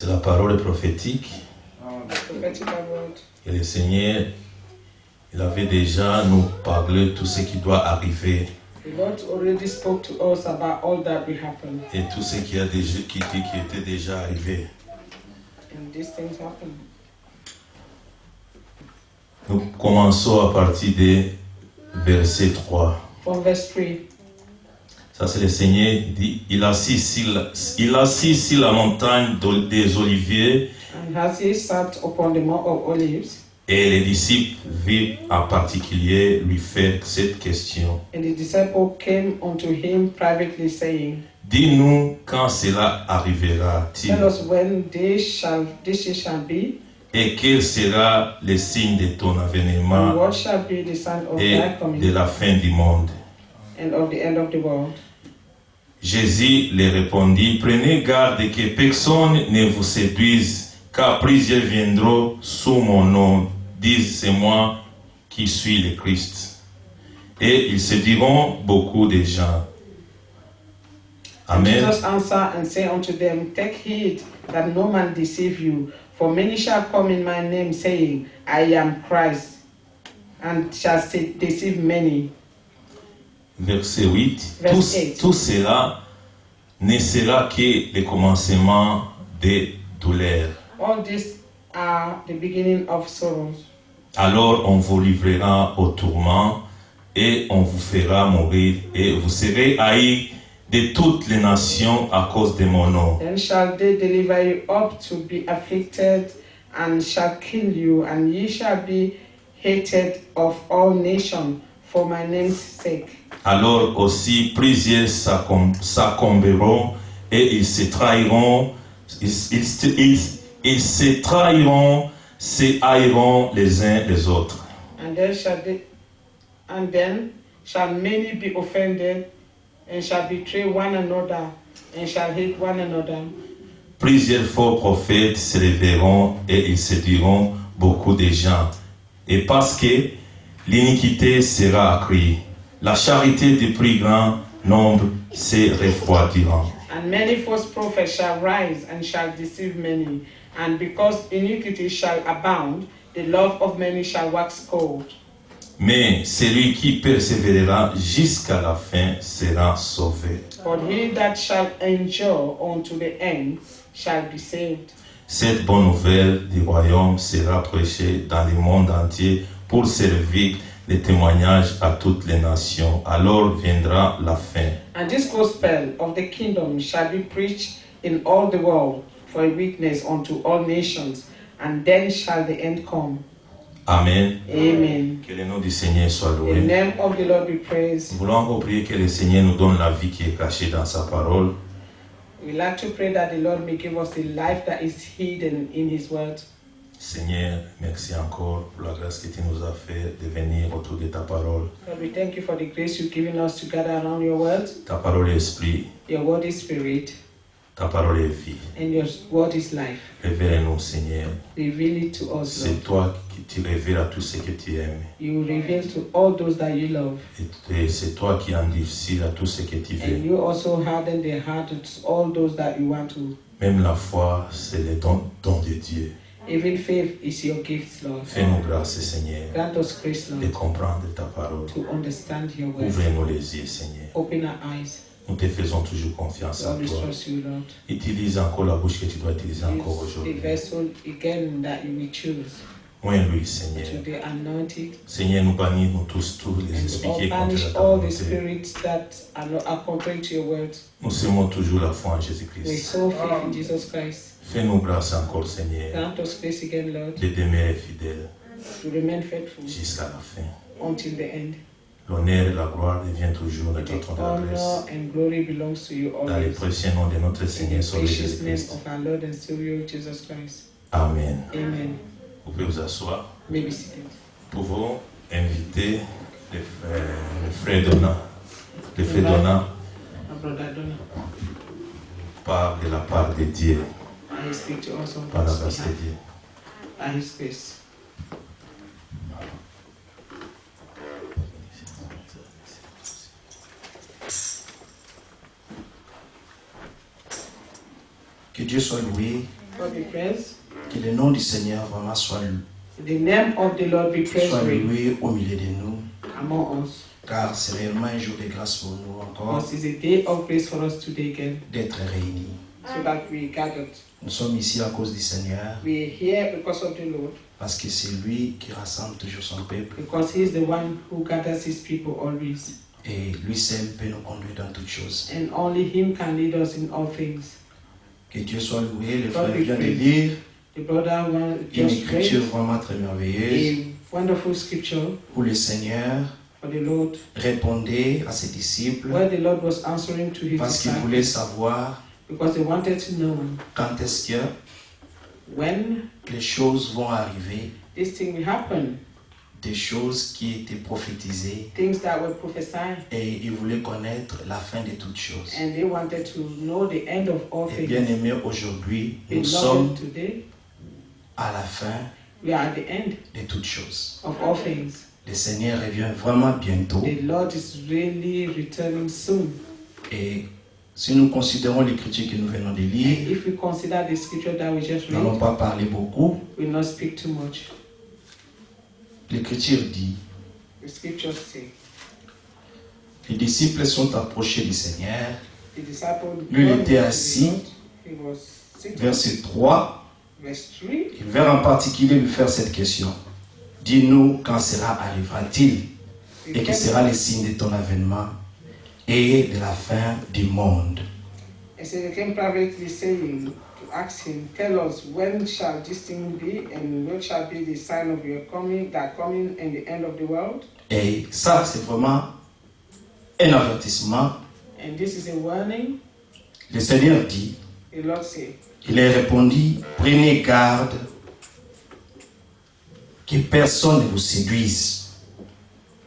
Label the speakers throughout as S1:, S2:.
S1: La parole est prophétique. Et le Seigneur, il avait déjà nous parlé de tout ce qui doit arriver.
S2: The Lord already spoke to us about all that will happen.
S1: Et tout ce qui était déjà arrivé.
S2: And these things happen.
S1: Nous commençons à partir de verset 3.
S2: From verse 3.
S1: Ça c'est le Seigneur, il dit, il assis sur la montagne des Oliviers.
S2: And as he sat upon the Mount of Olives,
S1: et les disciples virent en particulier lui faire cette question.
S2: and the disciple came unto him privately, saying,
S1: Dis-nous quand cela arrivera-t-il?
S2: Tell us when this shall be,
S1: Et quel sera le signe de ton
S2: and
S1: avènement
S2: what shall be the sign of
S1: et
S2: thy coming,
S1: de la fin du monde?
S2: and of the end of the world.
S1: Jésus leur répondit, prenez garde que personne ne vous séduise, car plusieurs viendront sous mon nom, disent c'est moi qui suis le Christ. Et ils séduiront beaucoup de gens.
S2: And
S1: Amen.
S2: Jesus answered and said unto them, Take heed that no man deceive you, for many shall come in my name, saying, I am Christ, and shall deceive many.
S1: Verset 8.
S2: Verset 8.
S1: Tout cela ne sera que le commencement des douleurs.
S2: All these are the beginning of sorrows.
S1: Alors on vous livrera au tourment et on vous fera mourir et vous serez haïs de toutes les nations à cause de mon nom.
S2: Then shall they deliver you up to be afflicted, and shall kill you, and ye shall be hated of all nations for my name's sake.
S1: Alors aussi plusieurs s'accomberont et ils se trahiront, ils se trahiront, se haïront les uns les autres.
S2: And then shall many be offended, and shall betray one another, and shall hate one another.
S1: Plusieurs faux prophètes se révéleront et ils séduiront beaucoup de gens. Et parce que l'iniquité sera accrue, la charité du plus grand nombre se refroidira.
S2: And many false prophets shall rise and shall deceive many. And because iniquity shall abound, the love of many shall wax cold.
S1: Mais celui qui persévérera jusqu'à la fin sera sauvé.
S2: But he that shall endure unto the end shall be saved.
S1: Cette bonne nouvelle du royaume sera prêchée dans le monde entier pour servir de témoignage à toutes les nations. Alors viendra la fin.
S2: And this gospel of the kingdom shall be preached in all the world for a witness unto all nations, and then shall the end come.
S1: Amen.
S2: Amen.
S1: Que le nom du Seigneur soit
S2: The
S1: loué.
S2: name of the Lord be praised.
S1: Nous voulons encore prier que le Seigneur nous donne la vie qui est cachée dans sa parole.
S2: We like to pray that the Lord may give us the life that is hidden in His word.
S1: Seigneur, merci encore pour la grâce que tu nous as fait de venir autour de ta parole.
S2: Lord, we thank you for the grace you've given us to gather around your word.
S1: Ta parole est esprit,
S2: Your word is spirit,
S1: ta parole est vie.
S2: and your word is life.
S1: Révèle-nous, Seigneur.
S2: Reveal it to us,
S1: C'est
S2: Lord.
S1: toi qui tu révèles à tous ceux que tu aimes.
S2: You reveal to all those that you love.
S1: Et c'est toi qui endurcis à tous ceux que tu
S2: And
S1: veux.
S2: you also harden the heart to all those that you want to.
S1: Même la foi, c'est le don de Dieu.
S2: Even faith is your gift, Lord.
S1: Fais-nous grâce, Seigneur,
S2: Grant us grace,
S1: de
S2: Lord,
S1: comprendre ta parole.
S2: to understand your word.
S1: Ouvre-nous les yeux, Seigneur.
S2: Open our eyes.
S1: Nous te faisons toujours confiance en
S2: Lord, we
S1: toi.
S2: trust you, Lord.
S1: Utilise encore la bouche que tu dois utiliser encore
S2: Use the
S1: aujourd'hui.
S2: vessel again that you will choose
S1: Oins-lui, Seigneur.
S2: to be anointed.
S1: Seigneur, nous bannissons tous les
S2: And
S1: esprits
S2: all
S1: qui est contre
S2: banish
S1: ta
S2: all the
S1: volonté.
S2: spirits that are contrary to your word.
S1: Nous semons toujours la foi en
S2: We
S1: Jésus-Christ.
S2: sow faith in Jesus Christ.
S1: Fais-nous grâce encore, Seigneur,
S2: Grant us grace again, Lord,
S1: de demeurer fidèle
S2: to remain faithful
S1: jusqu'à la fin.
S2: until the end.
S1: L'honneur et la gloire deviennent toujours notre
S2: The
S1: trône de la grâce.
S2: honor and glory belongs to you
S1: Dans le
S2: always.
S1: précieux nom de notre
S2: In
S1: Seigneur
S2: the
S1: Sauveur
S2: precious name
S1: Jésus-Christ.
S2: of our Lord and Savior Jesus Christ.
S1: Amen.
S2: Amen.
S1: Vous pouvez vous asseoir.
S2: May be seated.
S1: Nous pouvons inviter le frère Donna. Le frère Donna
S2: Our brother Donna,
S1: parle de la part de Dieu,
S2: I speak to us on
S1: par la
S2: God's
S1: grâce de
S2: behalf
S1: Dieu.
S2: by His grace.
S3: Que Dieu soit loué.
S2: God be praised.
S3: Que le nom du Seigneur vraiment soit
S2: The name of the Lord be praised
S3: loué au milieu de nous.
S2: among us.
S3: Car c'est réellement un jour de grâce pour nous encore
S2: Because it's a day of grace for us today again,
S3: d'être réunis.
S2: so that we gathered.
S3: Nous sommes ici à cause du Seigneur
S2: We are here because of the Lord,
S3: parce que c'est lui qui rassemble toujours son peuple
S2: because He is the one who gathers His people always.
S3: et lui seul peut nous conduire dans toutes choses.
S2: And only Him can lead us in all things.
S3: Que Dieu soit loué. Le
S2: God
S3: frère
S2: be
S3: vient de
S2: praised.
S3: lire
S2: The brother
S3: une
S2: just
S3: écriture
S2: read
S3: vraiment très merveilleuse
S2: a wonderful scripture
S3: où le Seigneur
S2: for the Lord,
S3: répondait à ses disciples
S2: where the Lord was answering to His
S3: parce qu'il voulait
S2: disciples,
S3: savoir
S2: because they wanted to know
S3: quand est-ce que
S2: when
S3: les choses vont arriver,
S2: this thing will happen,
S3: des choses qui étaient prophétisées
S2: things that were prophesied,
S3: et il voulait connaître la fin de toutes choses.
S2: and they wanted to know the end of all
S3: Et bien
S2: things.
S3: aimé, aujourd'hui, nous sommes
S2: Beloved, today
S3: à la fin
S2: we are at the end
S3: de toutes choses.
S2: of all things.
S3: Le Seigneur revient vraiment bientôt
S2: The Lord is really returning soon.
S3: et si nous considérons l'écriture que nous venons de
S2: And
S3: lire,
S2: if we consider the scripture that we just
S3: nous n'allons
S2: read,
S3: pas parler beaucoup.
S2: we will not speak too much.
S3: L'écriture dit,
S2: The scriptures say,
S3: les disciples sont approchés du Seigneur.
S2: the disciple
S3: Lui, il
S2: called
S3: était
S2: to the
S3: assis.
S2: Lord. He was sitting.
S3: Verset 3,
S2: Verse 3.
S3: il va en particulier lui faire cette question. Dis-nous quand cela arrivera-t-il et que sera le signe de ton avènement et de la fin du monde.
S2: And so they came privately saying to ask him, tell us, when shall this thing be, and what shall be the sign of your coming, that coming, and the end of the world?
S3: Et ça, c'est vraiment un avertissement.
S2: And this is a warning.
S3: Le Seigneur dit,
S2: The Lord said,
S3: il a répondu, prenez garde que personne ne vous séduise.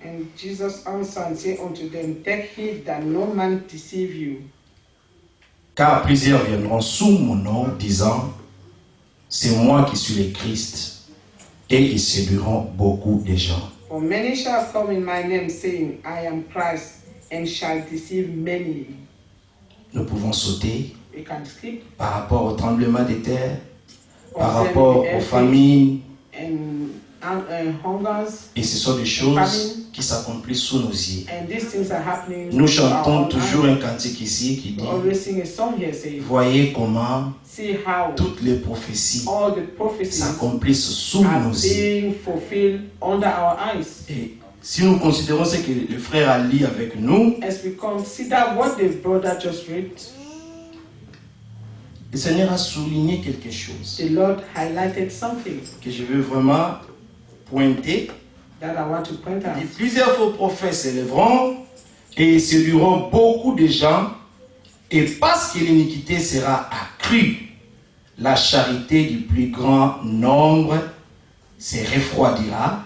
S2: and Jesus answered and said unto them, take heed that no man deceive you.
S3: Car plusieurs viendront sous mon nom, disant, c'est moi qui suis le Christ, et ils séduiront beaucoup de gens.
S2: For many shall come in my name, saying, I am Christ, and shall deceive many.
S3: Nous pouvons sauter
S2: We can skip
S3: par rapport au tremblement de terre, par
S2: concerning
S3: rapport
S2: the
S3: aux
S2: earthquake
S3: famines,
S2: and hungers,
S3: et ce sont des choses qui s'accomplissent sous nos yeux.
S2: and these things are happening.
S3: Nous
S2: to our
S3: chantons
S2: own
S3: toujours
S2: eyes.
S3: un cantique ici qui
S2: We
S3: dit,
S2: always sing a song here saying,
S3: voyez comment
S2: see how
S3: toutes les prophéties
S2: all the prophecies
S3: s'accomplissent sous
S2: are
S3: nos yeux.
S2: being fulfilled under our eyes.
S3: Et si nous considérons ce que le frère a lu avec nous,
S2: As we consider what the brother just read,
S3: le Seigneur a souligné quelque chose
S2: the Lord highlighted something
S3: que je veux vraiment pointer.
S2: that I want to point out.
S3: Et plusieurs faux prophètes s'élèveront et séduiront beaucoup de gens, et parce que l'iniquité sera accrue, la charité du plus grand nombre se refroidira,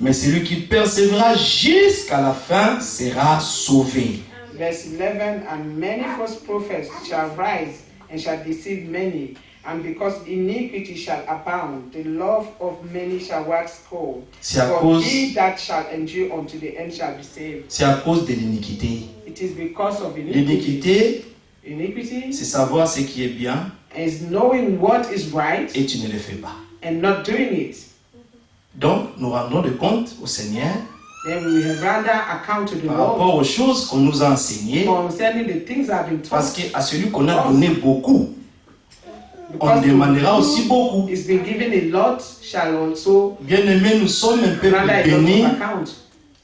S3: mais celui qui persévérera jusqu'à la fin sera sauvé.
S2: Verse 11, and many false prophets shall rise and shall deceive many, and because iniquity shall abound, the love of many shall wax cold.
S3: C'est à
S2: For
S3: cause-
S2: he that shall endure unto the end shall be saved.
S3: C'est à cause de l'iniquité.
S2: It is because of iniquity.
S3: L'iniquité,
S2: Iniquity
S3: c'est savoir ce qui est bien
S2: is knowing what is right
S3: et tu ne le fais pas.
S2: and not doing it.
S3: Donc, nous rendons de compte au Seigneur
S2: Then we will render account to the
S3: par
S2: Lord
S3: rapport aux choses qu'on nous a enseignées,
S2: concerning the things that have been
S3: parce
S2: taught.
S3: qu'à celui qu'on a donné beaucoup, on
S2: Because
S3: demandera
S2: to
S3: aussi beaucoup.
S2: is been given a lot shall also
S3: Bien-aimés, nous sommes un peuple
S2: render a
S3: béni.
S2: lot of account.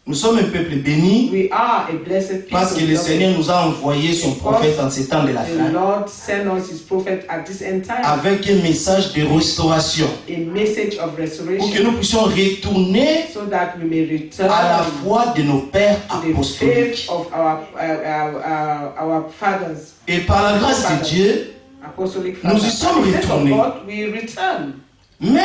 S3: Nous sommes un peuple béni
S2: We are a blessed people.
S3: parce que le Seigneur nous a envoyé son prophète en ces temps de la
S2: The
S3: fin
S2: Lord sent us His prophet at this end time,
S3: avec un message de restauration
S2: a message of
S3: pour que
S2: restoration,
S3: nous puissions retourner
S2: so that we may return
S3: à la foi de nos pères
S2: to the
S3: apostoliques.
S2: faith of our fathers,
S3: Et par la grâce de Dieu,
S2: apostolic
S3: Nous
S2: fathers.
S3: y sommes
S2: By the grace of
S3: retournés.
S2: God, we return.
S3: mais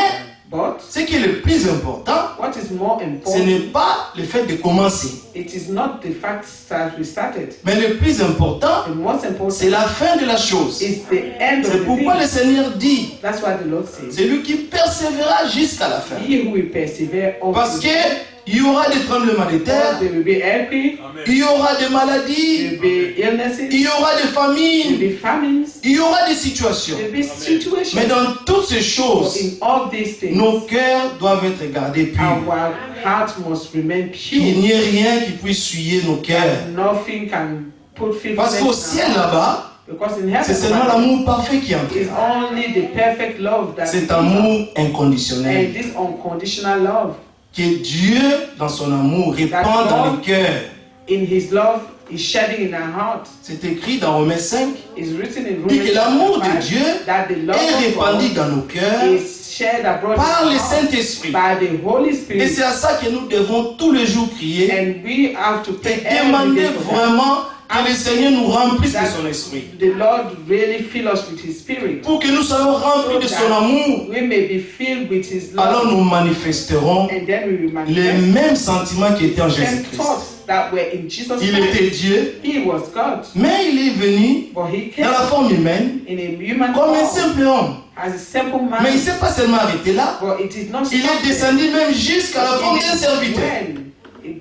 S2: But
S3: ce qui est le plus important,
S2: what is more
S3: ce
S2: important,
S3: n'est pas le fait de commencer,
S2: it is not the fact that we started.
S3: mais le plus important,
S2: The most
S3: c'est
S2: important
S3: la fin de la chose.
S2: is the end of
S3: C'est
S2: the
S3: pourquoi le
S2: thing.
S3: Seigneur dit,
S2: That's what the Lord says.
S3: c'est lui qui persévérera jusqu'à la fin.
S2: He who will persevere
S3: Parce
S2: unto
S3: que il y aura des tremblements de terre,
S2: There will be earthquakes,
S3: il y aura des
S2: there
S3: maladies,
S2: will be illnesses,
S3: il y aura des
S2: there will
S3: famines,
S2: be famines,
S3: il y aura des situations.
S2: there will be situations.
S3: Mais dans toutes ces
S2: But
S3: choses,
S2: in all these things,
S3: nos cœurs doivent être gardés purs.
S2: our heart must remain
S3: Qu'il
S2: pure.
S3: n'y ait rien qui puisse souiller nos cœurs.
S2: And nothing can put filthiness
S3: Parce qu'au
S2: in
S3: ciel
S2: our heart.
S3: là-bas,
S2: Because in heaven,
S3: c'est seulement l'amour parfait qui entre.
S2: it's only the perfect love that
S3: Cet
S2: is
S3: amour
S2: and
S3: inconditionnel
S2: this unconditional love.
S3: que Dieu, dans son amour, répand dans les cœurs.
S2: In His love is shedding in our heart.
S3: C'est écrit dans Romains 5.
S2: It's written in
S3: Dit
S2: Romans
S3: que l'amour de
S2: 5
S3: Dieu
S2: that the love
S3: est
S2: of
S3: répandu
S2: God
S3: dans nos cœurs
S2: is shared abroad
S3: par
S2: in
S3: le
S2: our heart
S3: Saint-Esprit.
S2: by the Holy
S3: Et
S2: Spirit.
S3: c'est à ça que nous devons tous les jours crier
S2: And we have to
S3: et
S2: pray every
S3: demander
S2: day for that.
S3: vraiment que le Seigneur nous remplisse de
S2: That
S3: son esprit.
S2: the Lord really fill us with His Spirit.
S3: Pour que nous soyons remplis de son amour,
S2: We may be filled with His
S3: alors
S2: love.
S3: nous manifesterons
S2: And then we will
S3: les
S2: manifest
S3: mêmes sentiments qui étaient en
S2: same
S3: Jésus-Christ.
S2: thoughts that were in Jesus
S3: Il
S2: Christ.
S3: était Dieu,
S2: He was God.
S3: mais il est venu
S2: But He
S3: dans la
S2: came
S3: forme humaine
S2: in a human
S3: comme un
S2: form
S3: simple homme.
S2: as a simple man.
S3: Mais il ne s'est pas seulement arrêté là,
S2: But it is not
S3: il est descendu même jusqu'à la forme d'un serviteur.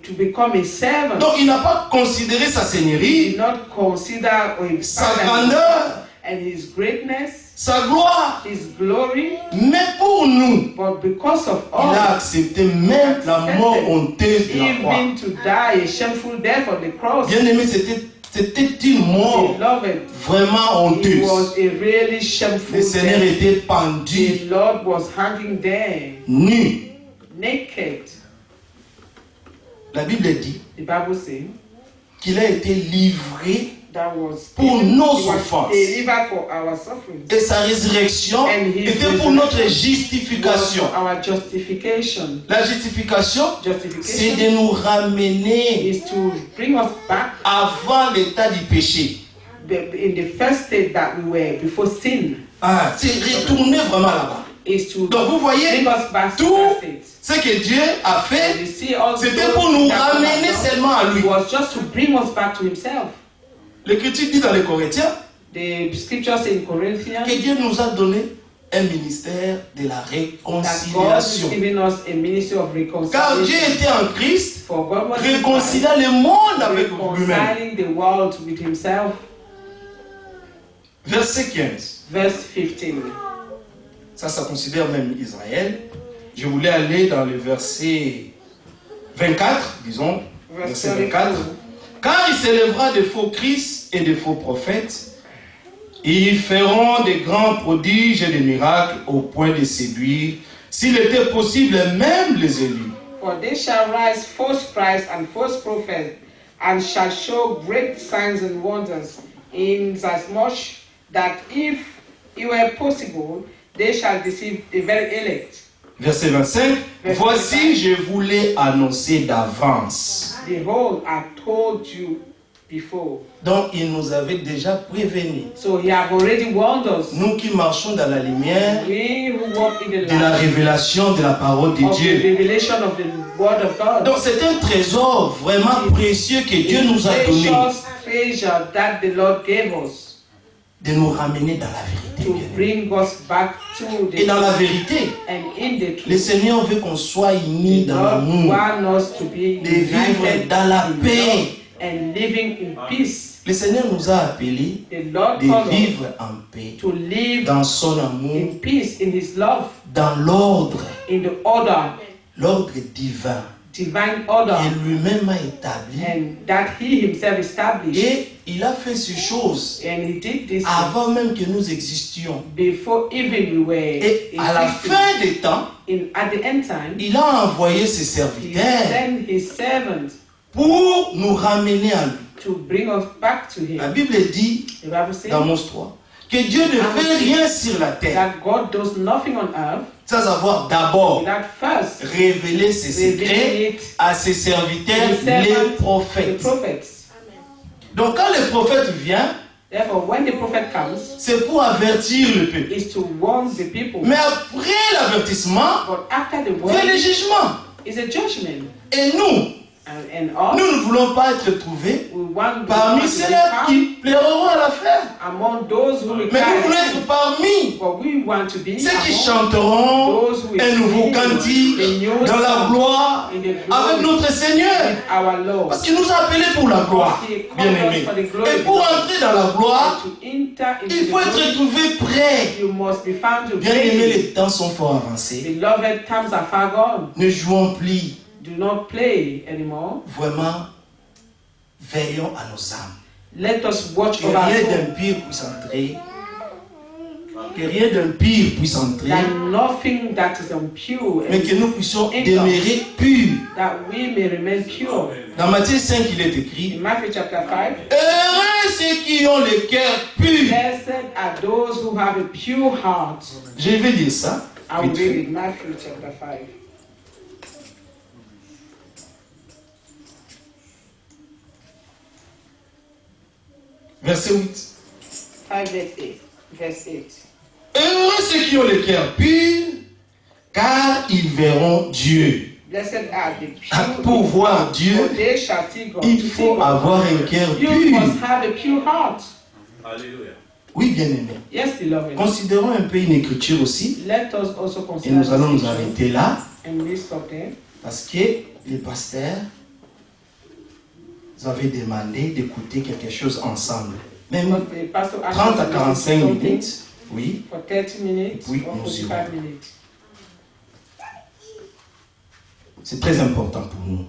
S2: to become a servant.
S3: Donc il n'a pas considéré sa
S2: He
S3: seigneurie,
S2: did not consider his
S3: sa
S2: power
S3: grandeur,
S2: and his greatness,
S3: sa gloire.
S2: his glory,
S3: Mais pour nous,
S2: but because of
S3: il a
S2: all,
S3: accepté même la mort honteuse de la croix.
S2: even to die a shameful death on the cross.
S3: Bien aimé, c'était une mort
S2: Beloved,
S3: vraiment
S2: it
S3: honteuse.
S2: was a really shameful
S3: Le Seigneur
S2: death.
S3: était pendu,
S2: The Lord was hanging there,
S3: nu.
S2: naked.
S3: La Bible dit
S2: The Bible says
S3: qu'il a été livré
S2: that was
S3: pour
S2: he
S3: nos
S2: was
S3: offenses.
S2: delivered for our sufferings.
S3: Et sa résurrection
S2: And his
S3: était pour notre
S2: was
S3: justification.
S2: for our justification.
S3: La justification, c'est
S2: Justification
S3: de nous ramener
S2: is to bring us back
S3: avant l'état du péché.
S2: in the first state that we were before sin.
S3: Ah, c'est retourner vraiment là-bas.
S2: Is to
S3: Donc vous voyez,
S2: bring us back to
S3: tout
S2: that state.
S3: ce que Dieu a
S2: And
S3: fait,
S2: you see all
S3: c'était
S2: those
S3: pour nous
S2: that God
S3: ramener
S2: has done,
S3: seulement à lui.
S2: it was just to bring us back to Himself.
S3: L'Écriture dit dans les Corinthiens
S2: The scripture says in Corinthians
S3: que Dieu nous a donné un ministère de la
S2: that God is
S3: réconciliation.
S2: giving us a ministry of
S3: Car Dieu
S2: reconciliation.
S3: était en Christ,
S2: For God was
S3: réconciliant le monde avec lui-même.
S2: reconciling the world with Himself.
S3: Verset 15.
S2: Verse 15.
S3: Ça considère même Israël. Je voulais aller dans le verset 24, disons,
S2: Verset
S3: verset 24.
S2: 24.
S3: Car il s'élèvera de faux Christ et de faux prophètes. Ils feront de grands prodiges et des miracles au point de séduire, s'il était possible, même les élus.
S2: For they shall rise false Christ and false prophets, and shall show great signs and wonders, inasmuch that if it were possible, they shall deceive the very elect.
S3: Verset 25.
S2: Verset
S3: Voici, je vous l'ai annoncé d'avance.
S2: Behold, I told you before.
S3: Donc, il nous avait déjà prévenus.
S2: So He have already warned us.
S3: Nous qui marchons dans la lumière
S2: We who walk in the
S3: de la
S2: light
S3: révélation de la parole de
S2: of the
S3: Dieu.
S2: revelation of the Word of God.
S3: Donc, c'est un trésor vraiment précieux que Dieu nous a donné
S2: Precious treasure that the Lord gave us
S3: de nous ramener dans la vérité.
S2: to
S3: bien-aimés.
S2: bring us back to
S3: Et
S2: the
S3: dans la vérité,
S2: and in the
S3: le
S2: truth.
S3: Seigneur veut qu'on soit unis dans
S2: God
S3: l'amour,
S2: wants us to be
S3: de vivre
S2: united
S3: dans la
S2: in
S3: paix.
S2: love and living in peace.
S3: Le Seigneur nous a appelés
S2: The Lord
S3: de
S2: called us
S3: vivre en paix,
S2: to live
S3: dans son amour,
S2: in peace, in His love,
S3: dans l'ordre,
S2: in the order,
S3: l'ordre divin
S2: divine order,
S3: qu'il lui-même a établi.
S2: and that He Himself established.
S3: Et il a fait ces choses
S2: And He did this
S3: avant même que nous existions.
S2: before even we were
S3: Et à la
S2: existing.
S3: fin des temps,
S2: At the end time,
S3: il a envoyé ses
S2: He
S3: serviteurs
S2: sent His servants
S3: pour nous ramener à lui.
S2: to bring us back to
S3: La
S2: Him.
S3: Bible dit
S2: The Bible says
S3: dans Amos 3 que Dieu ne fait rien sur la terre
S2: that God does nothing on earth
S3: sans avoir d'abord
S2: without first
S3: révélé ses secrets
S2: revealing it
S3: à ses serviteurs,
S2: to the servants,
S3: les
S2: to the
S3: prophètes.
S2: prophets.
S3: Donc quand le prophète vient,
S2: Therefore, when the prophet comes,
S3: c'est pour avertir le peuple.
S2: is to warn the people.
S3: Mais après l'avertissement,
S2: But after the
S3: vient le
S2: warning
S3: jugement.
S2: is a judgment.
S3: Et nous,
S2: And us,
S3: Nous ne voulons pas être trouvés
S2: we want
S3: parmi
S2: to be
S3: ceux-là
S2: found
S3: qui plairont à la fin.
S2: among those who will
S3: Mais nous voulons
S2: cry.
S3: être parmi
S2: But we want to be
S3: ceux qui
S2: among
S3: chanteront
S2: those who will
S3: un nouveau
S2: sing
S3: cantique
S2: the new
S3: dans la
S2: song
S3: gloire
S2: in the glory
S3: avec notre Seigneur.
S2: with our Lord.
S3: Parce qu'il nous a appelés pour la gloire, bien-aimés. Et pour entrer dans la gloire,
S2: And to enter into
S3: il faut
S2: the
S3: être
S2: glory,
S3: trouvé prêt.
S2: you must be found to
S3: Bien-aimés,
S2: be.
S3: les temps sont fort avancés.
S2: Beloved, times are far gone.
S3: Ne jouons plus.
S2: Do not play anymore.
S3: Vraiment, veillons à nos âmes.
S2: Let us watch
S3: Que
S2: over our
S3: rien
S2: soul.
S3: d'impur puisse entrer. Que rien d'impur puisse entrer.
S2: That nothing that is impure,
S3: Mais que nous puissions demeurer purs.
S2: that we may remain pure.
S3: Dans Matthieu 5, il est écrit:
S2: In Matthew chapter 5,
S3: heureux ceux qui ont le cœur pur.
S2: blessed are those who have a pure heart.
S3: Je vais dire ça.
S2: I will
S3: vite
S2: read
S3: fait.
S2: it, Matthew chapter 5.
S3: Verset 8.
S2: 5 verse 8.
S3: Heureux ceux qui ont le cœur pur, car ils verront Dieu.
S2: Blessed are the pure,
S3: Pour voir Dieu,
S2: for they shall see God.
S3: il
S2: To see
S3: faut
S2: God,
S3: avoir un cœur
S2: you
S3: pur.
S2: must have a pure heart.
S3: Oui, bien-aimés.
S2: Yes, beloved.
S3: Considérons un peu une écriture aussi.
S2: Let us also
S3: Et
S2: consider
S3: nous allons
S2: this
S3: nous
S2: issue,
S3: arrêter là.
S2: and we stop there.
S3: Parce que les pasteurs nous avaient demandé d'écouter quelque chose ensemble. Même
S2: But the pastor asked
S3: 30
S2: us
S3: à
S2: to
S3: 45
S2: listen to something
S3: minutes. Oui.
S2: for 30 minutes
S3: Oui,
S2: or
S3: nous
S2: 45
S3: irons.
S2: minutes.
S3: C'est très important pour nous.